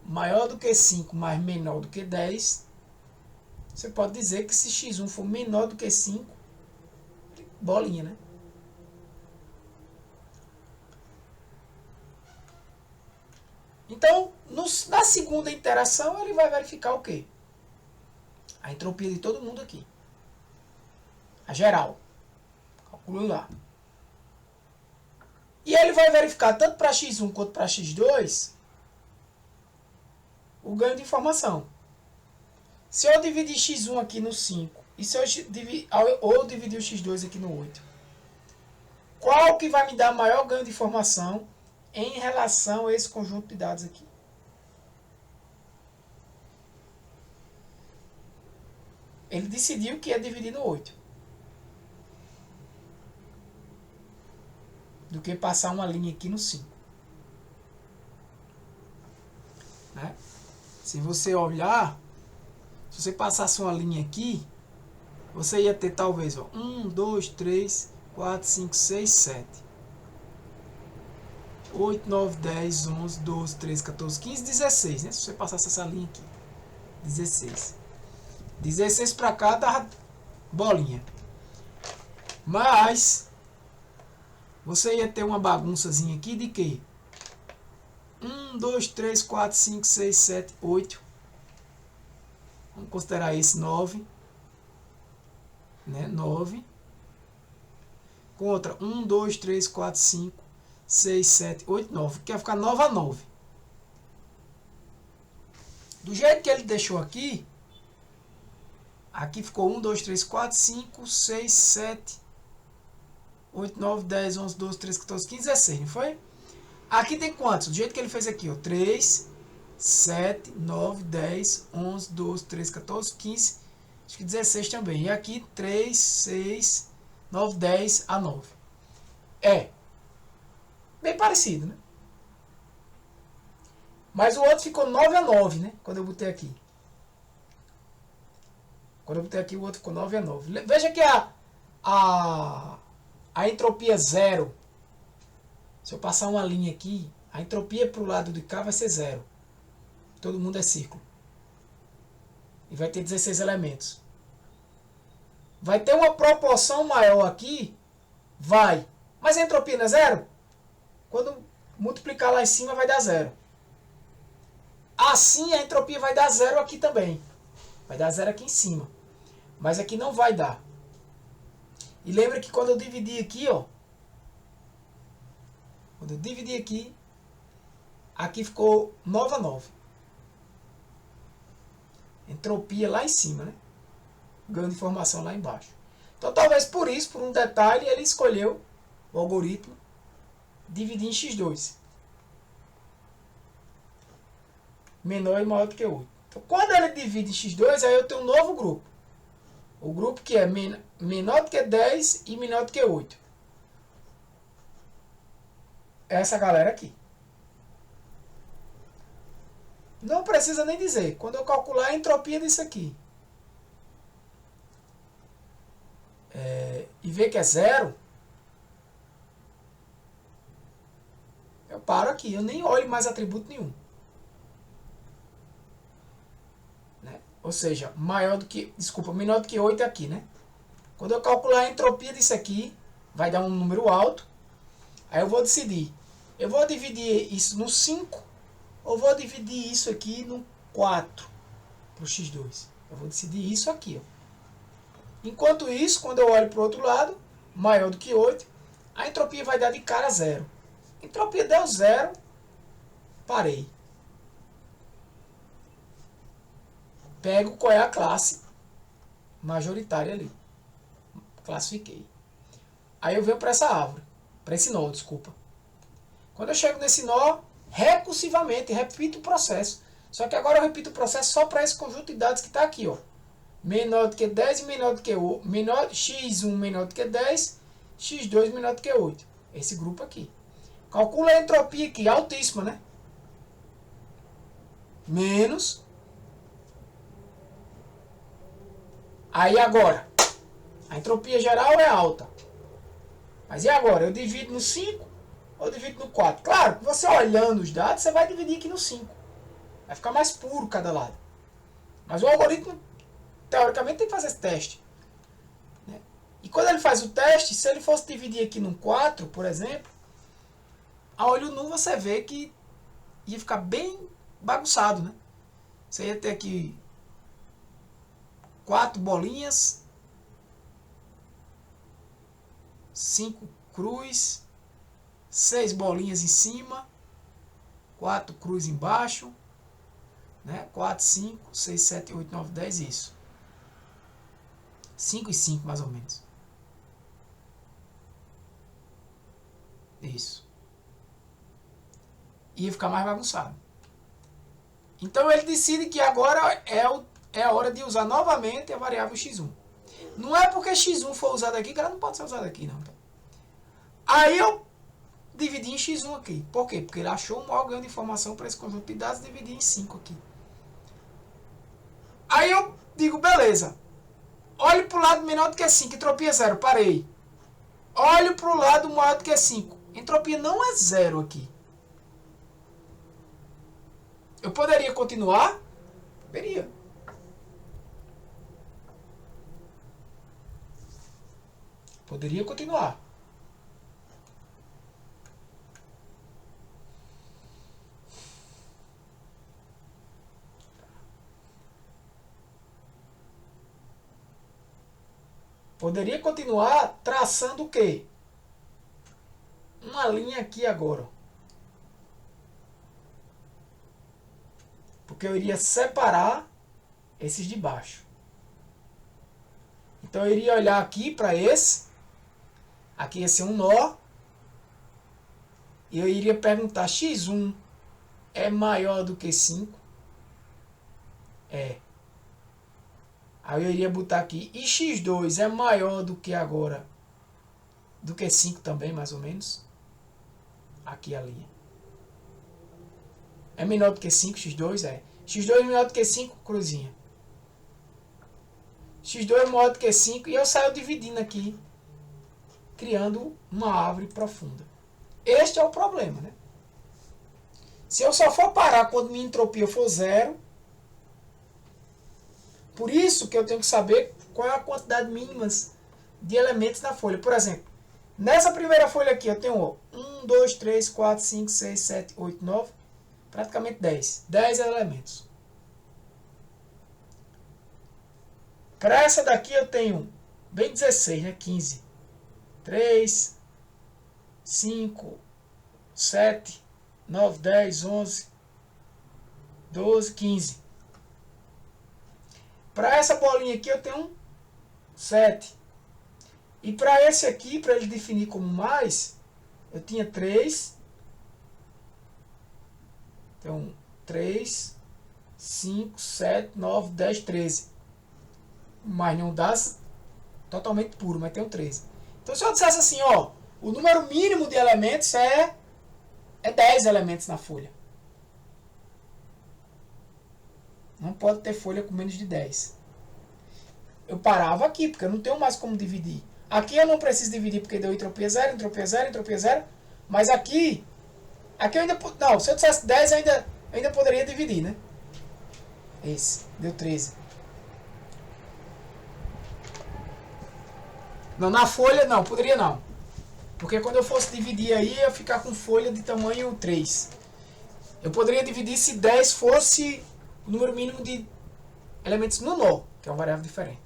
maior do que 5, mas menor do que 10, você pode dizer que se x1 for menor do que 5, bolinha, né? Então, na segunda interação, ele vai verificar o quê? A entropia de todo mundo aqui. A geral. Calcule lá. E ele vai verificar tanto para x1 quanto para x2 o ganho de informação. Se eu dividir x1 aqui no 5 e se eu dividir o x2 aqui no 8, qual que vai me dar maior ganho de informação em relação a esse conjunto de dados aqui? Ele decidiu que ia dividir no 8. Do que passar uma linha aqui no 5. Né? Se você olhar, se você passasse uma linha aqui, você ia ter talvez 1, 2, 3, 4, 5, 6, 7. 8, 9, 10, 11, 12, 13, 14, 15, 16, né? Se você passasse essa linha aqui. 16. 16 para cá dá bolinha. Mas você ia ter uma bagunçazinha aqui de quê? 1, 2, 3, 4, 5, 6, 7, 8. Vamos considerar esse 9. Né? 9. Contra 1, 2, 3, 4, 5, 6, 7, 8, 9. Que vai ficar 9 a 9. Do jeito que ele deixou aqui, aqui ficou 1, 2, 3, 4, 5, 6, 7, 8, 9, 10, 11, 12, 13, 14, 15, 16, não foi? Aqui tem quantos? Do jeito que ele fez aqui, ó. 3, 7, 9, 10, 11, 12, 13, 14, 15, acho que 16 também. E aqui 3, 6, 9, 10 a 9. É bem parecido, né? Mas o outro ficou 9 a 9, né? Quando eu botei aqui. Quando eu botei aqui, o outro ficou 9 a 9. Veja que a entropia zero, se eu passar uma linha aqui, a entropia para o lado de cá vai ser zero. Todo mundo é círculo. E vai ter 16 elementos. Vai ter uma proporção maior aqui? Vai. Mas a entropia não é zero? Quando multiplicar lá em cima vai dar zero. Assim a entropia vai dar zero aqui também. Vai dar zero aqui em cima. Mas aqui não vai dar. E lembra que quando eu dividi aqui, ó. Quando eu dividi aqui, aqui ficou 9 a 9. Entropia lá em cima, né? Ganho de informação lá embaixo. Então talvez por isso, por um detalhe, ele escolheu o algoritmo dividir em x2. Menor e maior do que 8. Então quando ele divide em x2, aí eu tenho um novo grupo. O grupo que é menor do que 10 e menor do que 8. Essa galera aqui. Não precisa nem dizer. Quando eu calcular a entropia disso aqui e ver que é zero, eu paro aqui. Eu nem olho mais atributo nenhum. Né? Ou seja, menor do que 8 aqui, né? Quando eu calcular a entropia disso aqui, vai dar um número alto. Aí eu vou decidir. Eu vou dividir isso no 5 ou vou dividir isso aqui no 4 para o x2. Eu vou decidir isso aqui. Ó. Enquanto isso, quando eu olho para o outro lado, maior do que 8, a entropia vai dar de cara zero. Entropia deu zero, parei. Pego qual é a classe majoritária ali. classifiquei. Aí eu venho para essa árvore, para esse nó, desculpa. Quando eu chego nesse nó, recursivamente, repito o processo. Só que agora eu repito o processo só para esse conjunto de dados que está aqui, ó. Menor do que 10 e menor do que 8. X1 menor do que 10, X2 menor do que 8. Esse grupo aqui. Calcula a entropia aqui, altíssima, né? Menos. Aí agora, a entropia geral é alta. Mas e agora? Eu divido no 5 ou divido no 4? Claro, você olhando os dados, você vai dividir aqui no 5. Vai ficar mais puro cada lado. Mas o algoritmo, teoricamente, tem que fazer esse teste. Né? E quando ele faz o teste, se ele fosse dividir aqui no 4, por exemplo, a olho nu você vê que ia ficar bem bagunçado. Né? Você ia ter aqui 4 bolinhas, 5 cruz, 6 bolinhas em cima, 4 cruz embaixo, né? 4, 5, 6, 7, 8, 9, 10, isso. 5 e 5 mais ou menos. Isso. Ia ficar mais bagunçado. Então ele decide que agora é a hora de usar novamente a variável x1. Não é porque x1 for usado aqui que ela não pode ser usada aqui, não. Aí eu dividi em x1 aqui. Por quê? Porque ele achou um maior ganho de informação para esse conjunto de dados e dividi em 5 aqui. Aí eu digo, beleza. Olhe para o lado menor do que 5, entropia 0, parei. Olhe para o lado maior do que 5. Entropia não é 0 aqui. Eu poderia continuar? Poderia. Poderia continuar. Poderia continuar traçando o quê? Uma linha aqui agora. Porque eu iria separar esses de baixo. Então eu iria olhar aqui para esse. Aqui ia ser um nó. E eu iria perguntar, x1 é maior do que 5? É. Aí eu iria botar aqui, e x2 é maior do que agora, do que 5 também, mais ou menos. Aqui a linha. É menor do que 5, x2 é. x2 é menor do que 5, cruzinha. x2 é maior do que 5 e eu saio dividindo aqui, criando uma árvore profunda. Este é o problema, né? Se eu só for parar quando minha entropia for 0, por isso que eu tenho que saber qual é a quantidade mínima de elementos na folha. Por exemplo, nessa primeira folha aqui eu tenho 1, 2, 3, 4, 5, 6, 7, 8, 9, praticamente 10. 10 elementos. Para essa daqui eu tenho bem 16, né? 15. 3, 5, 7, 9, 10, 11, 12, 15. Para essa bolinha aqui eu tenho 7. E para esse aqui, para ele definir como mais, eu tinha 3. Então, 3, 5, 7, 9, 10, 13. Mas não dá totalmente puro, mas tenho 13. Então, se eu dissesse assim, ó, o número mínimo de elementos é 10 elementos na folha. Não pode ter folha com menos de 10. Eu parava aqui, porque eu não tenho mais como dividir. Aqui eu não preciso dividir, porque deu entropia 0, entropia 0, entropia 0. Mas aqui eu ainda... Não, se eu dissesse 10, eu ainda poderia dividir, né? Esse, deu 13. Não, na folha não, poderia não. Porque quando eu fosse dividir aí, eu ia ficar com folha de tamanho 3. Eu poderia dividir se 10 fosse o número mínimo de elementos no nó, que é uma variável diferente.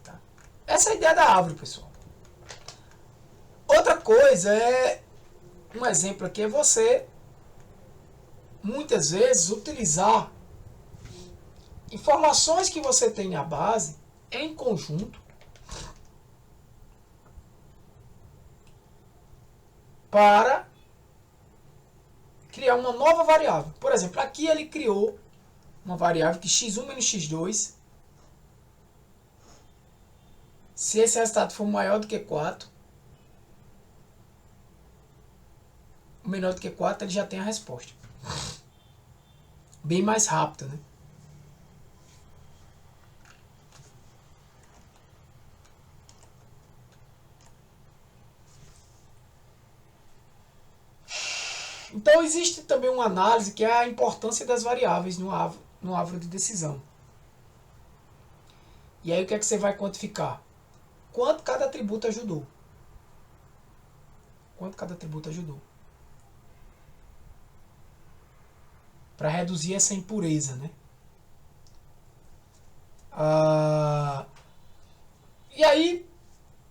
Tá? Essa é a ideia da árvore, pessoal. Outra coisa é, um exemplo aqui é você, muitas vezes, utilizar informações que você tem na base em conjunto para criar uma nova variável. Por exemplo, aqui ele criou uma variável que x1 menos x2, se esse resultado for maior do que 4, menor do que 4, ele já tem a resposta. Bem mais rápido, né? Então existe também uma análise que é a importância das variáveis no árvore de decisão. E aí o que é que você vai quantificar? Quanto cada atributo ajudou. Quanto cada atributo ajudou. Para reduzir essa impureza, né? E aí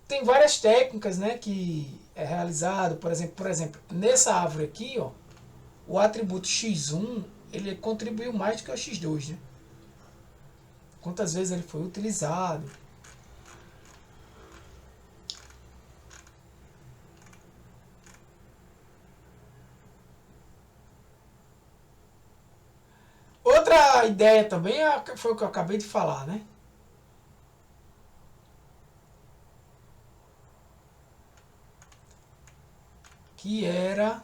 tem várias técnicas, né, que é realizado. Por exemplo, nessa árvore aqui, ó, o atributo x1 ele contribuiu mais do que o x2, né? Quantas vezes ele foi utilizado. Outra ideia também foi o que eu acabei de falar, né? Que era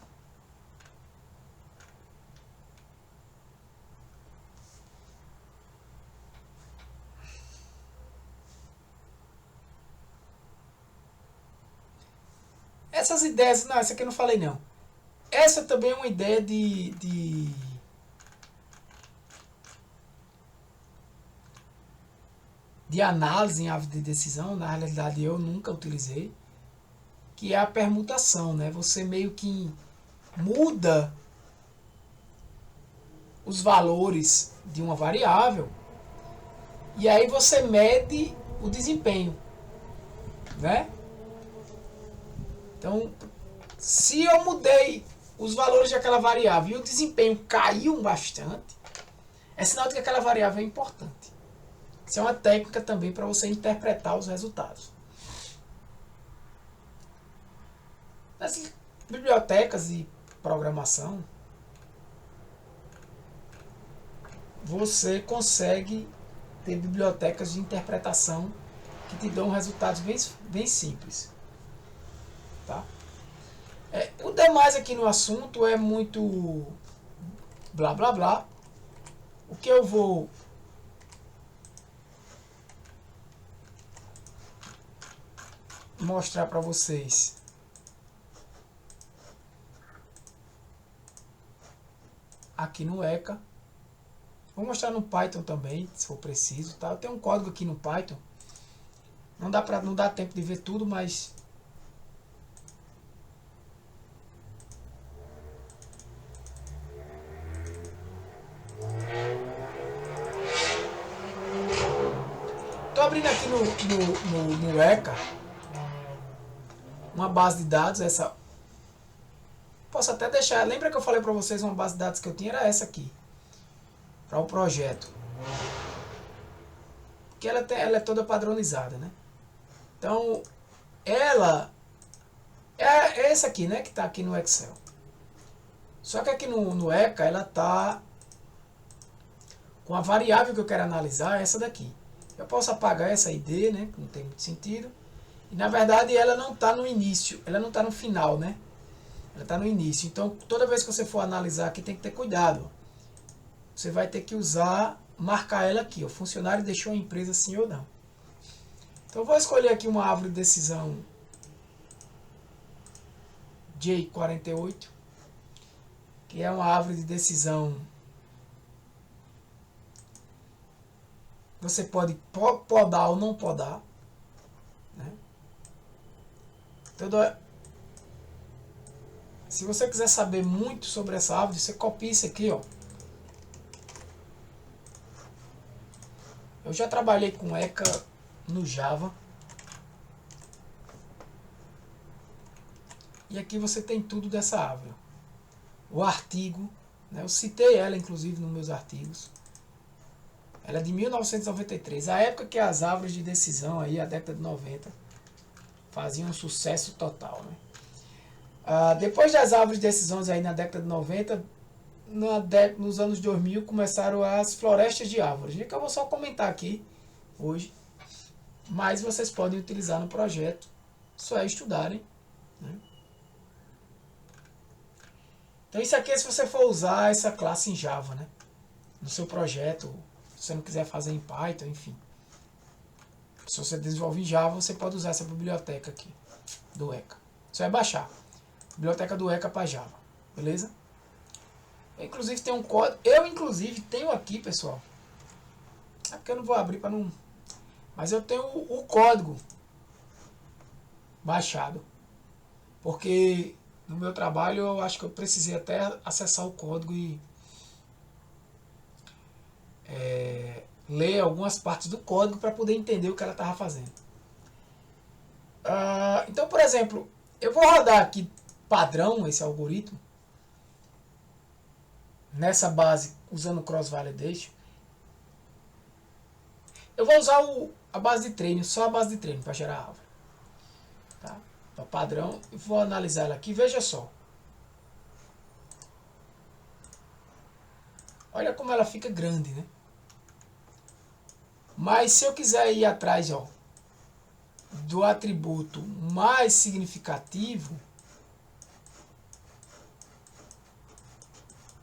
essas ideias. Não, essa aqui eu não falei não. Essa também é uma ideia de análise em árvore de decisão. Na realidade eu nunca utilizei, que é a permutação, né? Você meio que muda os valores de uma variável e aí você mede o desempenho, né? Então, se eu mudei os valores daquela variável e o desempenho caiu bastante, é sinal de que aquela variável é importante. Isso é uma técnica também para você interpretar os resultados. Nas bibliotecas e programação, você consegue ter bibliotecas de interpretação que te dão resultados bem simples. Tá? O demais aqui no assunto é muito blá blá blá. O que eu vou mostrar para vocês aqui no ECA. Vou mostrar no Python também, se for preciso, tá? Eu tenho um código aqui no Python. Não dá tempo de ver tudo, mas tô abrindo aqui no ECA uma base de dados. Essa posso até deixar. Lembra que eu falei para vocês uma base de dados que eu tinha? Era essa aqui, para o projeto, que ela é toda padronizada, né? Então ela é essa aqui, né, que está aqui no Excel. Só que aqui no ECA ela está com a variável que eu quero analisar, essa daqui. Eu posso apagar essa ID, né, que não tem muito sentido. E na verdade ela não está no início, ela não está no final, né? Ela está no início. Então toda vez que você for analisar aqui tem que ter cuidado. Você vai ter que marcar ela aqui. O funcionário deixou a empresa sim ou não. Então eu vou escolher aqui uma árvore de decisão J48, que é uma árvore de decisão. Você pode podar ou não podar, né? Se você quiser saber muito sobre essa árvore, você copia isso aqui, ó. Eu já trabalhei com ECA no Java. E aqui você tem tudo dessa árvore. O artigo, né? Eu citei ela inclusive nos meus artigos. Ela é de 1993, a época que as árvores de decisão aí, a década de 90, faziam um sucesso total, né? Depois das árvores de decisões aí na década de 90, nos anos 2000 começaram as florestas de árvores, que eu vou só comentar aqui hoje, mas vocês podem utilizar no projeto, só é estudarem, né? Então isso aqui é se você for usar essa classe em Java, né? No seu projeto, se você não quiser fazer em Python, enfim. Se você desenvolve em Java, você pode usar essa biblioteca aqui, do ECA. Você vai baixar. Biblioteca do ECA para Java, beleza? Inclusive tem um código. Eu inclusive tenho aqui, pessoal. É porque eu não vou abrir para não. Mas eu tenho o código baixado. Porque no meu trabalho eu acho que eu precisei até acessar o código e ler algumas partes do código para poder entender o que ela estava fazendo. Então, por exemplo, eu vou rodar aqui padrão esse algoritmo nessa base usando o cross validation. Eu vou usar a base de treino, só a base de treino para gerar a árvore. Tá? Para padrão, eu vou analisar ela aqui, veja só. Olha como ela fica grande, né? Mas se eu quiser ir atrás, ó, do atributo mais significativo,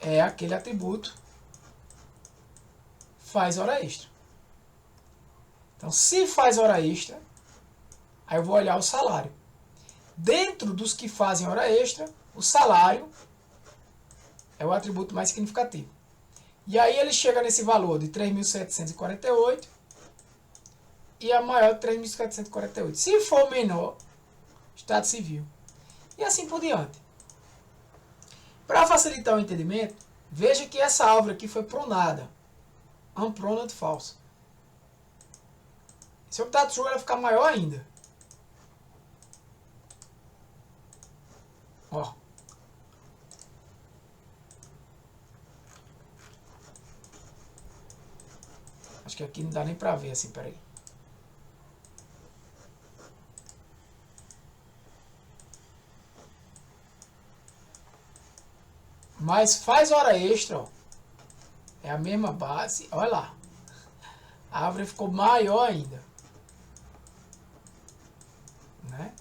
é aquele atributo faz hora extra. Então, se faz hora extra, aí eu vou olhar o salário. Dentro dos que fazem hora extra, o salário é o atributo mais significativo. E aí ele chega nesse valor de 3.748 e a maior de 3.748. Se for menor, Estado Civil. E assim por diante. Para facilitar o entendimento, veja que essa árvore aqui foi pronada. Unproned false. Se eu botar true, ela vai ficar maior ainda. Ó. Acho que aqui não dá nem pra ver assim, peraí. Mas faz hora extra, ó. É a mesma base. Olha lá. A árvore ficou maior ainda. Né?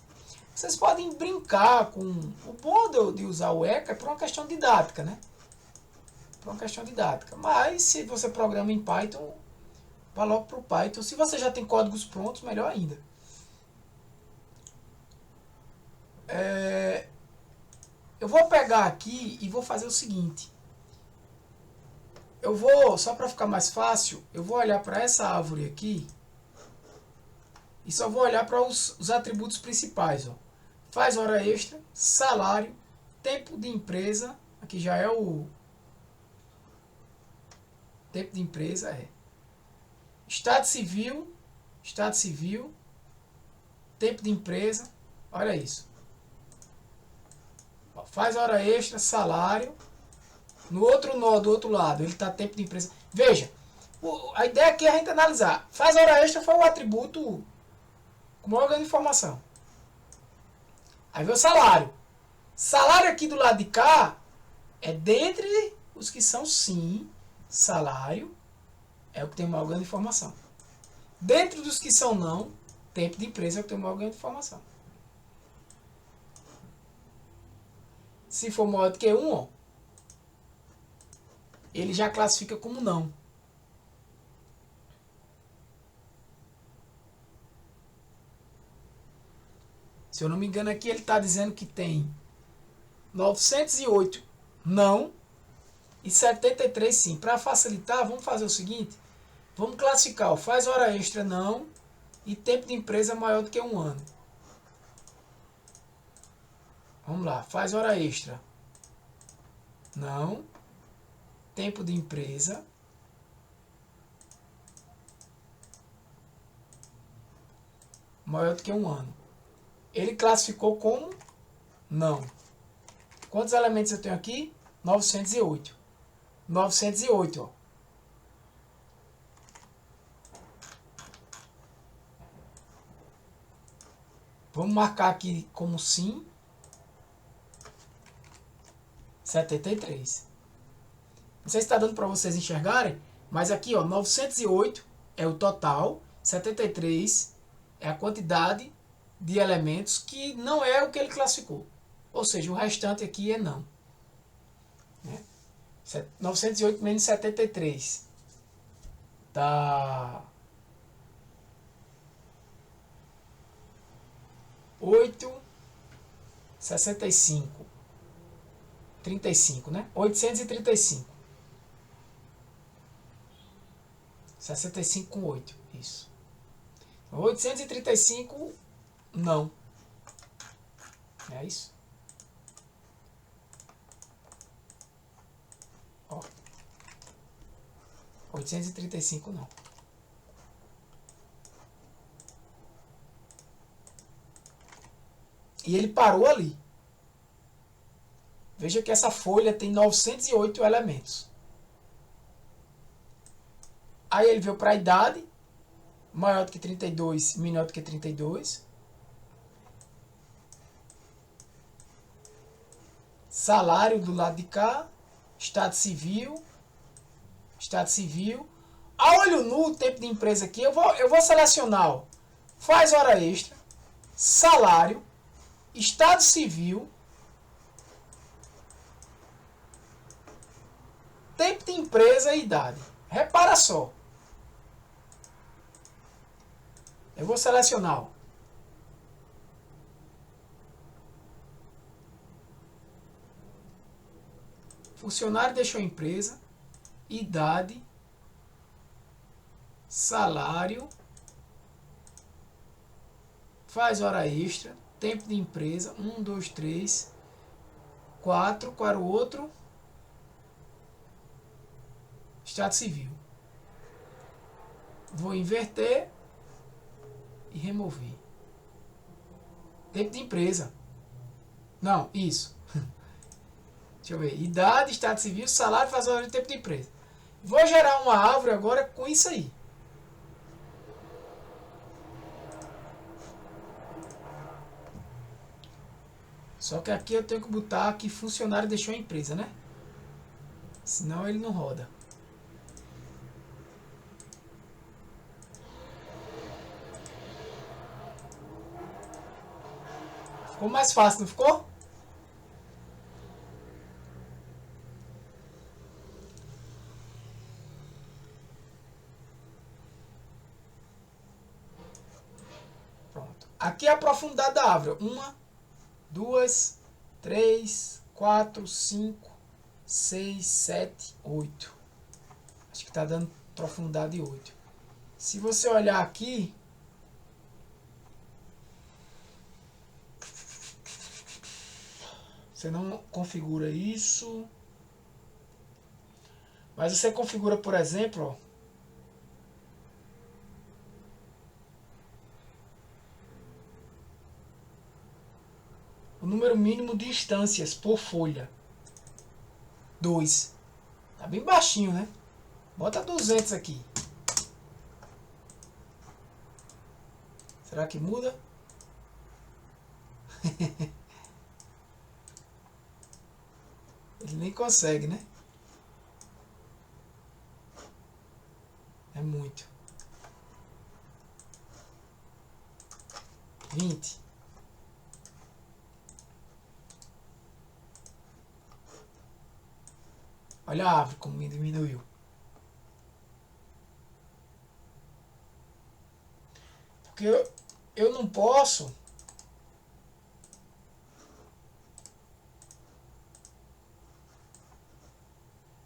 Vocês podem brincar com... O bom de usar o ECA é por uma questão didática, né? Por uma questão didática. Mas se você programa em Python, vá logo para o Python. Se você já tem códigos prontos, melhor ainda. Eu vou pegar aqui e vou fazer o seguinte. Eu vou, só para ficar mais fácil, eu vou olhar para essa árvore aqui e só vou olhar para os atributos principais. Ó. Faz hora extra, salário, tempo de empresa, aqui já é o tempo de empresa, Estado civil, tempo de empresa, olha isso. Ó, faz hora extra, salário. No outro nó, do outro lado, ele está tempo de empresa. Veja, a ideia aqui é a gente analisar. Faz hora extra foi o atributo com maior grande informação. Aí vem o salário. Salário aqui do lado de cá é dentre os que são sim, salário é o que tem maior grande informação. Dentro dos que são não, tempo de empresa é o que tem maior grande informação. Se for maior do que 1, ó, ele já classifica como não. Se eu não me engano aqui, ele está dizendo que tem 908 não e 73 sim. Para facilitar, vamos fazer o seguinte. Vamos classificar. Ó, faz hora extra não e tempo de empresa maior do que 1 ano. Vamos lá. Faz hora extra não. Tempo de empresa maior do que 1 ano. Ele classificou como não. Quantos elementos eu tenho aqui? 908. 908, ó. Vamos marcar aqui como sim. 73. Não sei se está dando para vocês enxergarem, mas aqui, ó, 908 é o total, 73 é a quantidade de elementos que não é o que ele classificou. Ou seja, o restante aqui é não. 908 menos 73 dá 8, 65, 35, né? 835. 65 com 8, isso. 835, não. É isso? Ó. 835 não. E ele parou ali. Veja que essa folha tem 908 elementos. Aí ele veio para a idade, maior do que 32, menor do que 32. Salário do lado de cá, estado civil. A olho nu, tempo de empresa aqui, eu vou selecionar, ó, faz hora extra, salário, estado civil, tempo de empresa e idade. Repara só. Eu vou selecionar, ó. Funcionário deixou a empresa, idade, salário, faz hora extra, tempo de empresa, 1, 2, 3, 4, qual era o outro? Estado civil. Vou inverter e remover. Tempo de empresa. Não, isso. Deixa eu ver. Idade, estado civil, salário, faz hora de tempo de empresa. Vou gerar uma árvore agora com isso aí. Só que aqui eu tenho que botar que funcionário deixou a empresa, né? Senão ele não roda. Ficou mais fácil, não ficou? Pronto. Aqui é a profundidade da árvore. 1, 2, 3, 4, 5, 6, 7, 8. Acho que está dando profundidade 8. Se você olhar aqui, você não configura isso. Mas você configura, por exemplo, ó, o número mínimo de instâncias por folha. 2. Tá bem baixinho, né? Bota 200 aqui. Será que muda? Ele nem consegue, né? É muito. 20. Olha a árvore como me diminuiu. Porque eu não posso...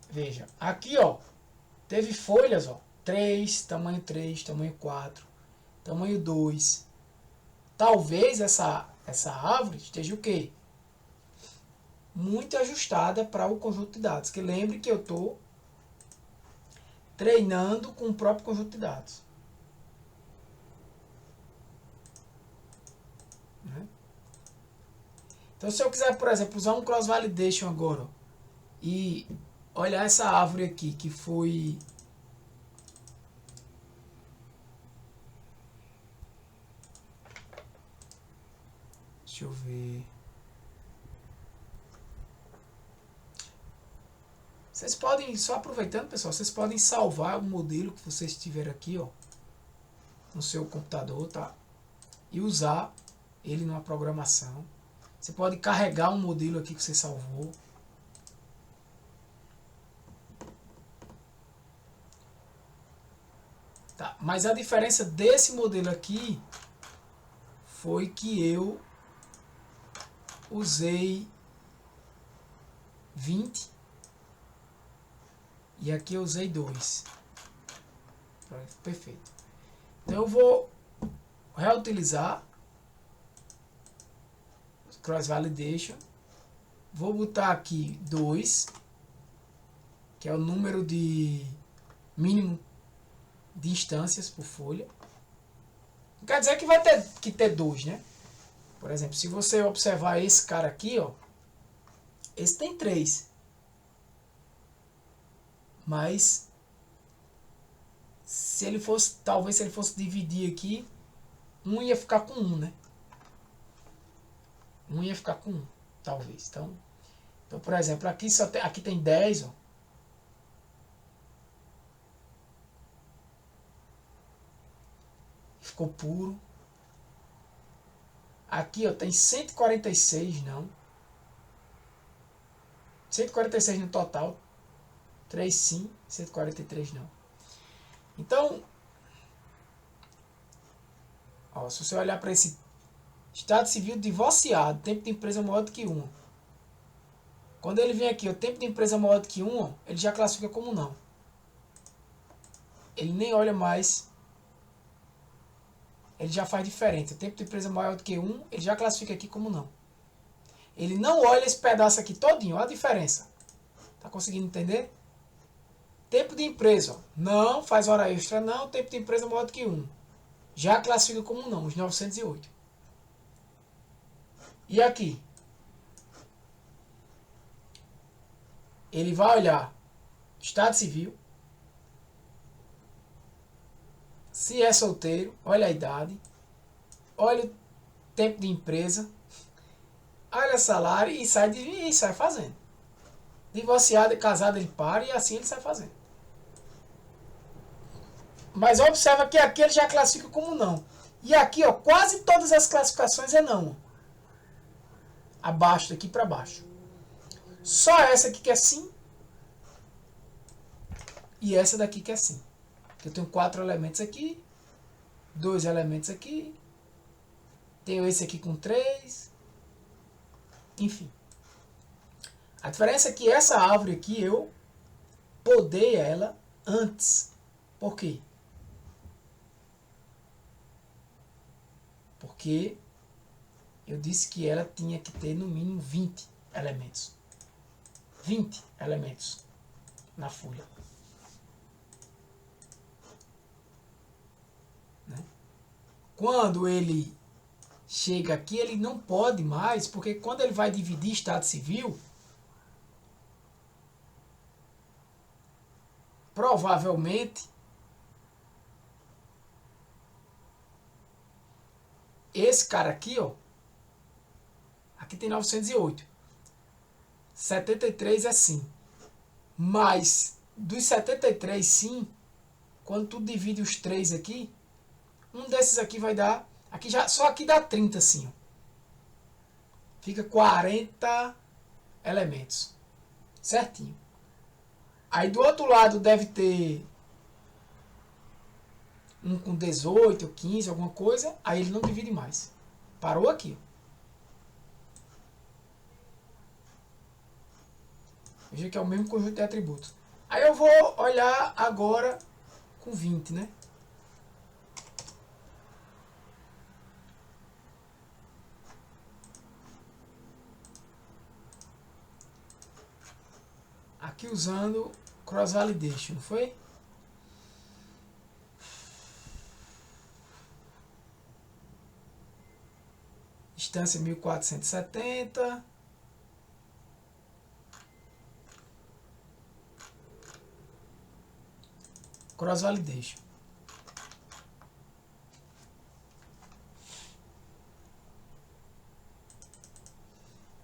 Veja, aqui ó, teve folhas ó, 3, tamanho 4, tamanho 2. Talvez essa árvore esteja o quê? Muito ajustada para o conjunto de dados. Que lembre que eu estou treinando com o próprio conjunto de dados. Então se eu quiser, por exemplo, usar um cross validation agora e olhar essa árvore aqui que foi... Deixa eu ver... Vocês podem, só aproveitando, pessoal, vocês podem salvar o modelo que vocês tiverem aqui, ó, no seu computador, tá? E usar ele numa programação. Você pode carregar um modelo aqui que você salvou. Tá? Mas a diferença desse modelo aqui foi que eu usei 20 e aqui eu usei 2. Perfeito. Então eu vou reutilizar Cross Validation. Vou botar aqui 2, que é o número de mínimo de instâncias por folha. Não quer dizer que vai ter que ter 2, né? Por exemplo, se você observar esse cara aqui, ó, esse tem 3. Mas se ele fosse, talvez se ele fosse dividir aqui, um ia ficar com 1, né? Um ia ficar com 1, talvez. Então, por exemplo, aqui só tem, aqui tem 10, ó. Ficou puro. Aqui, ó, tem 146, não. 146 no total. 3 sim, 143 não. Então, ó, se você olhar para esse Estado Civil divorciado, tempo de empresa maior do que 1. Quando ele vem aqui, o tempo de empresa maior do que 1, ele já classifica como não. Ele nem olha mais. Ele já faz diferente. O tempo de empresa maior do que 1, ele já classifica aqui como não. Ele não olha esse pedaço aqui todinho. Olha a diferença. Tá conseguindo entender? Tempo de empresa, ó, não, faz hora extra, não, tempo de empresa maior do que 1. Já classifica como não, os 908. E aqui? Ele vai olhar Estado Civil, se é solteiro, olha a idade, olha o tempo de empresa, olha salário e sai fazendo. Divorciado e casado ele para e assim ele sai fazendo. Mas observa que aqui ele já classifica como não. E aqui, ó, quase todas as classificações é não. Abaixo, daqui para baixo. Só essa aqui que é sim. E essa daqui que é sim. Eu tenho 4 elementos aqui. 2 elementos aqui. Tenho esse aqui com 3. Enfim. A diferença é que essa árvore aqui eu podei ela antes. Por quê? Porque eu disse que ela tinha que ter no mínimo 20 elementos. 20 elementos na folha. Né? Quando ele chega aqui, ele não pode mais, porque quando ele vai dividir Estado Civil, provavelmente esse cara aqui, ó, aqui tem 908. 73 é sim. Mas dos 73 sim, quando tu divide os 3 aqui, um desses aqui vai dar, aqui já, só aqui dá 30 sim. Ó. Fica 40 elementos. Certinho. Aí do outro lado deve ter um com 18, 15, alguma coisa, aí ele não divide mais. Parou aqui. Veja que é o mesmo conjunto de atributos. Aí eu vou olhar agora com 20, né? Aqui usando Cross Validation, não foi? Distância 1470. Cross Validation.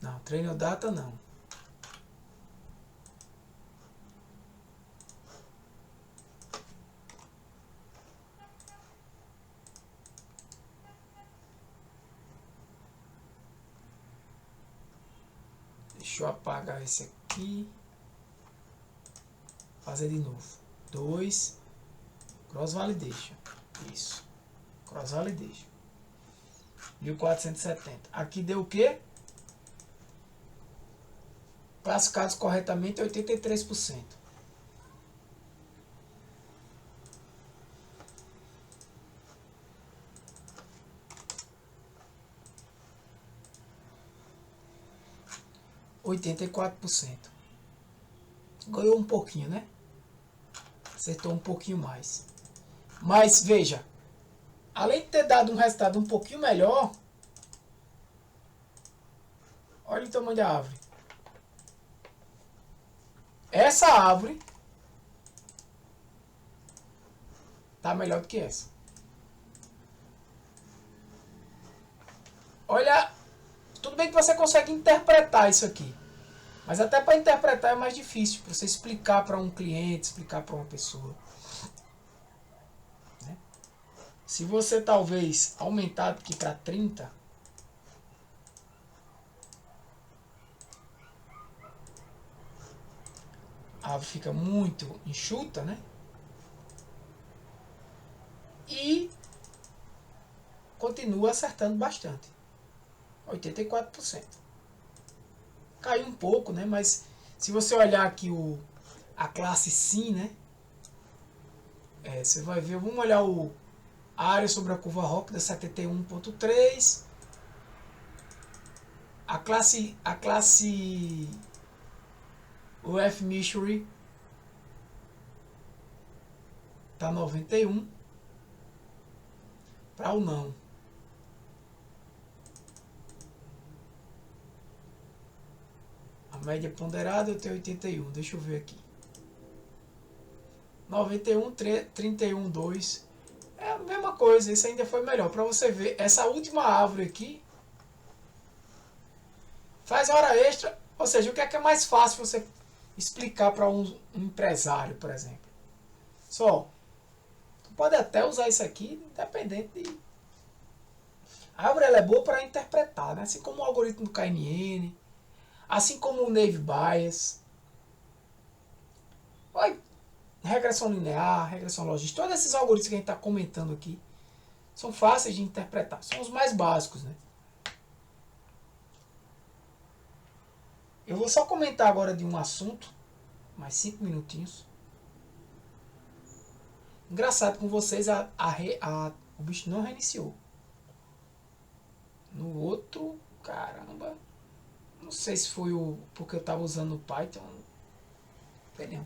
Não, treino data não. Deixa eu apagar esse aqui. Fazer de novo. 2. Cross validation. Isso. Cross validation. 1470. Aqui deu o quê? Classificados corretamente 83%. Ganhou um pouquinho, né? Acertou um pouquinho mais. Mas veja, além de ter dado um resultado um pouquinho melhor, olha o tamanho da árvore. Essa árvore tá melhor do que essa. Olha, tudo bem que você consegue interpretar isso aqui, mas até para interpretar é mais difícil, para você explicar para um cliente, explicar para uma pessoa. Né? Se você talvez aumentar aqui para 30, a árvore fica muito enxuta, né? E continua acertando bastante. 84%. Caiu um pouco, né? Mas se você olhar aqui a classe SIM, né? Você vai ver, vamos olhar a área sobre a curva Rock da 71.3. A classe UF Missouri tá 91 para o não. A média ponderada eu tenho 81, deixa eu ver aqui. 91, 31, 2. É a mesma coisa, isso ainda foi melhor. Para você ver, essa última árvore aqui faz hora extra. Ou seja, o que é mais fácil você explicar para um empresário, por exemplo? Só, tu pode até usar isso aqui, independente de... A árvore ela é boa para interpretar, né? Assim como o algoritmo do KNN, assim como o Naive Bayes, regressão linear, regressão logística, todos esses algoritmos que a gente está comentando aqui são fáceis de interpretar, são os mais básicos, né? Eu vou só comentar agora de um assunto, mais 5 minutinhos. Engraçado com vocês, o bicho não reiniciou. No outro, caramba, não sei se foi porque eu estava usando o Python, entendeu?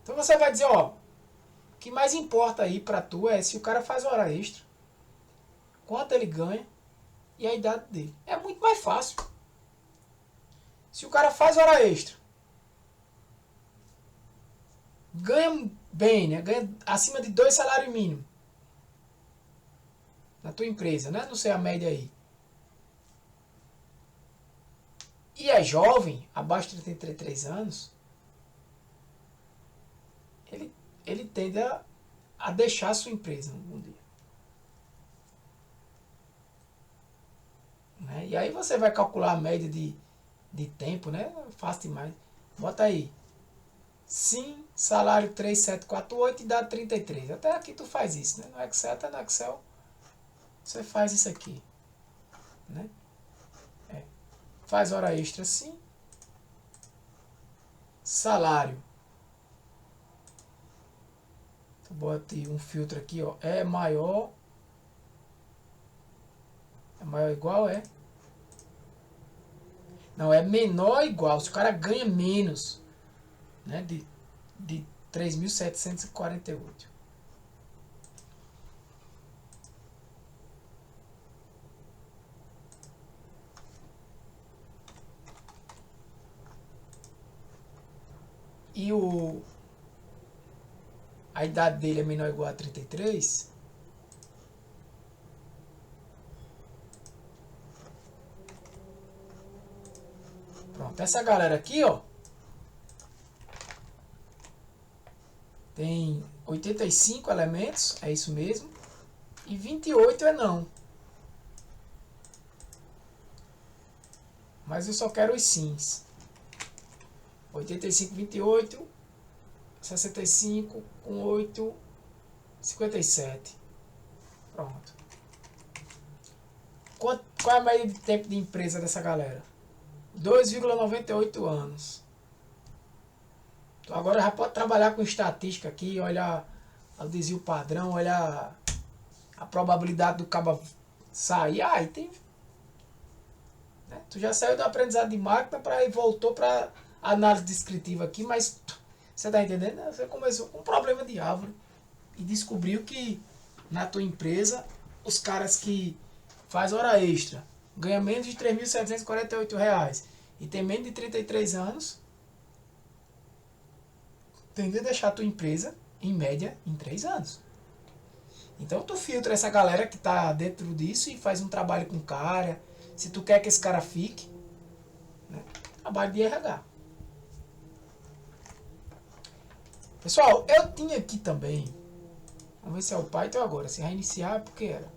Então você vai dizer, ó, o que mais importa aí pra tu é se o cara faz hora extra, quanto ele ganha e a idade dele. É muito mais fácil. Se o cara faz hora extra, ganha bem, né? Ganha acima de 2 salários mínimos na tua empresa, né? Não sei a média aí. E é jovem, abaixo de 33 anos, ele tende a deixar a sua empresa algum dia. Né? E aí você vai calcular a média de tempo, né? Fácil demais. Bota aí. Sim, salário 3748 e dá 33. Até aqui tu faz isso, né? No Excel, até no Excel você faz isso aqui. Né? Faz hora extra sim. Salário. Tu bota um filtro aqui, ó. É maior ou igual, é? Não, é menor ou igual. Se o cara ganha menos, né? De 3.748. E a idade dele é menor ou igual a 33. Pronto, essa galera aqui, ó, tem 85 elementos, é isso mesmo, e 28 é não. mas eu só quero os sims. 85, 28, 65 com 8, 57. Pronto. Qual é a média de tempo de empresa dessa galera? 2,98 anos. Então agora já pode trabalhar com estatística aqui, olhar o desvio padrão, olhar a probabilidade do cabo sair. Aí tem. Né? Tu já saiu do aprendizado de máquina e voltou para análise descritiva aqui, mas você está entendendo? Você começou com um problema de árvore e descobriu que na tua empresa os caras que faz hora extra ganham menos de R$ 3.748 e tem menos de 33 anos, tende a deixar a tua empresa em média em 3 anos. Então tu filtra essa galera que está dentro disso e faz um trabalho com o cara. Se tu quer que esse cara fique, né? Trabalho de RH. Pessoal, eu tinha aqui também, vamos ver se é o Python agora, se reiniciar é porque era,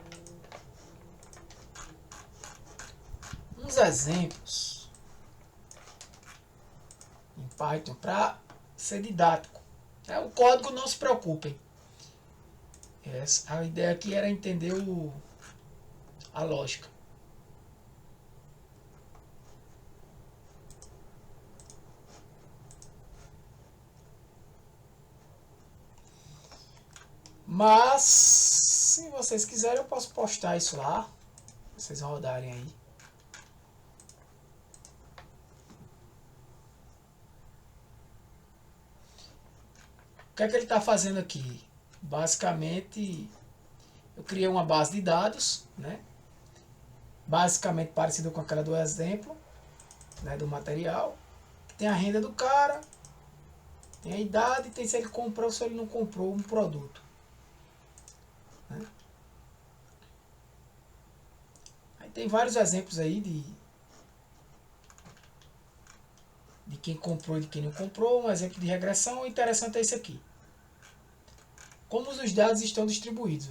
uns exemplos em Python para ser didático. O código não se preocupem. A ideia aqui era entender a lógica. Mas, se vocês quiserem, eu posso postar isso lá. Vocês rodarem aí. O que é que ele está fazendo aqui? Basicamente, eu criei uma base de dados, né? Basicamente parecida com aquela do exemplo, né? Do material. Tem a renda do cara, tem a idade, tem se ele comprou ou se ele não comprou um produto. Né? Aí tem vários exemplos aí de quem comprou e de quem não comprou. Um exemplo de regressão interessante é esse aqui. Como os dados estão distribuídos.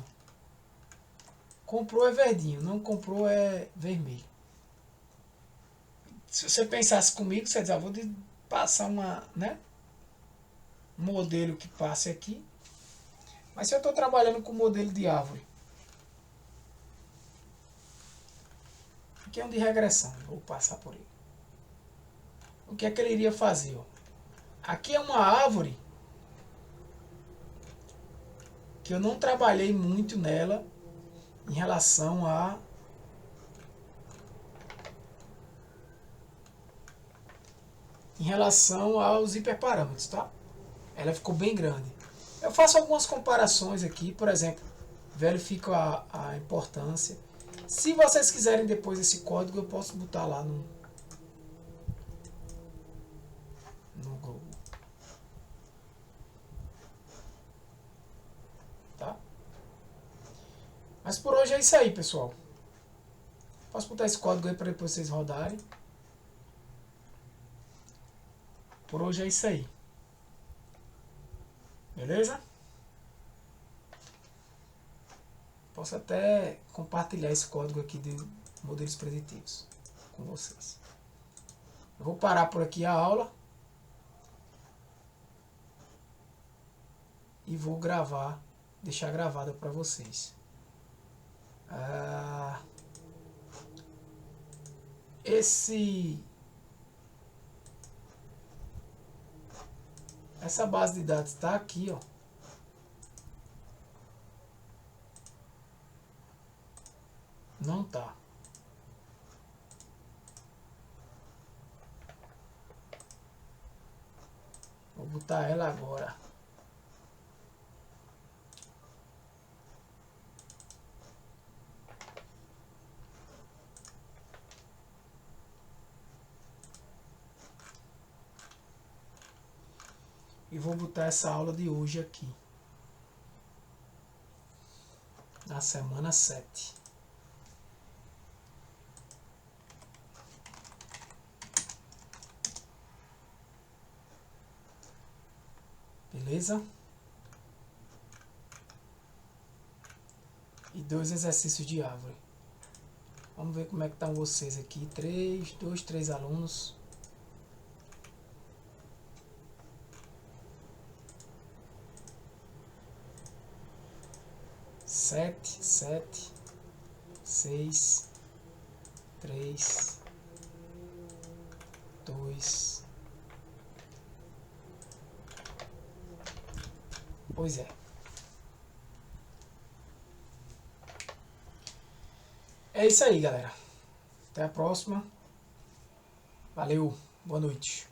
Comprou é verdinho, não comprou é vermelho. Se você pensasse comigo, você diz, vou passar um modelo que passe aqui. Mas se eu estou trabalhando com modelo de árvore, aqui é um de regressão, vou passar por ele. O que é que ele iria fazer? Aqui é uma árvore que eu não trabalhei muito nela em relação aos hiperparâmetros, tá? Ela ficou bem grande. Eu faço algumas comparações aqui, por exemplo, verifico a importância. Se vocês quiserem depois esse código, eu posso botar lá no Google. Tá? Mas por hoje é isso aí, pessoal. Posso botar esse código aí para depois vocês rodarem. Por hoje é isso aí. Beleza? Posso até compartilhar esse código aqui de modelos preditivos com vocês. Eu vou parar por aqui a aula e vou gravar, deixar gravada para vocês. Essa base de dados está aqui, ó. Não tá. Vou botar ela agora. E vou botar essa aula de hoje aqui. Na semana 7. Beleza? E 2 exercícios de árvore. Vamos ver como é que estão vocês aqui. 3 alunos. Sete, 6, 3, 2. Pois é. É isso aí, galera. Até a próxima. Valeu. Boa noite.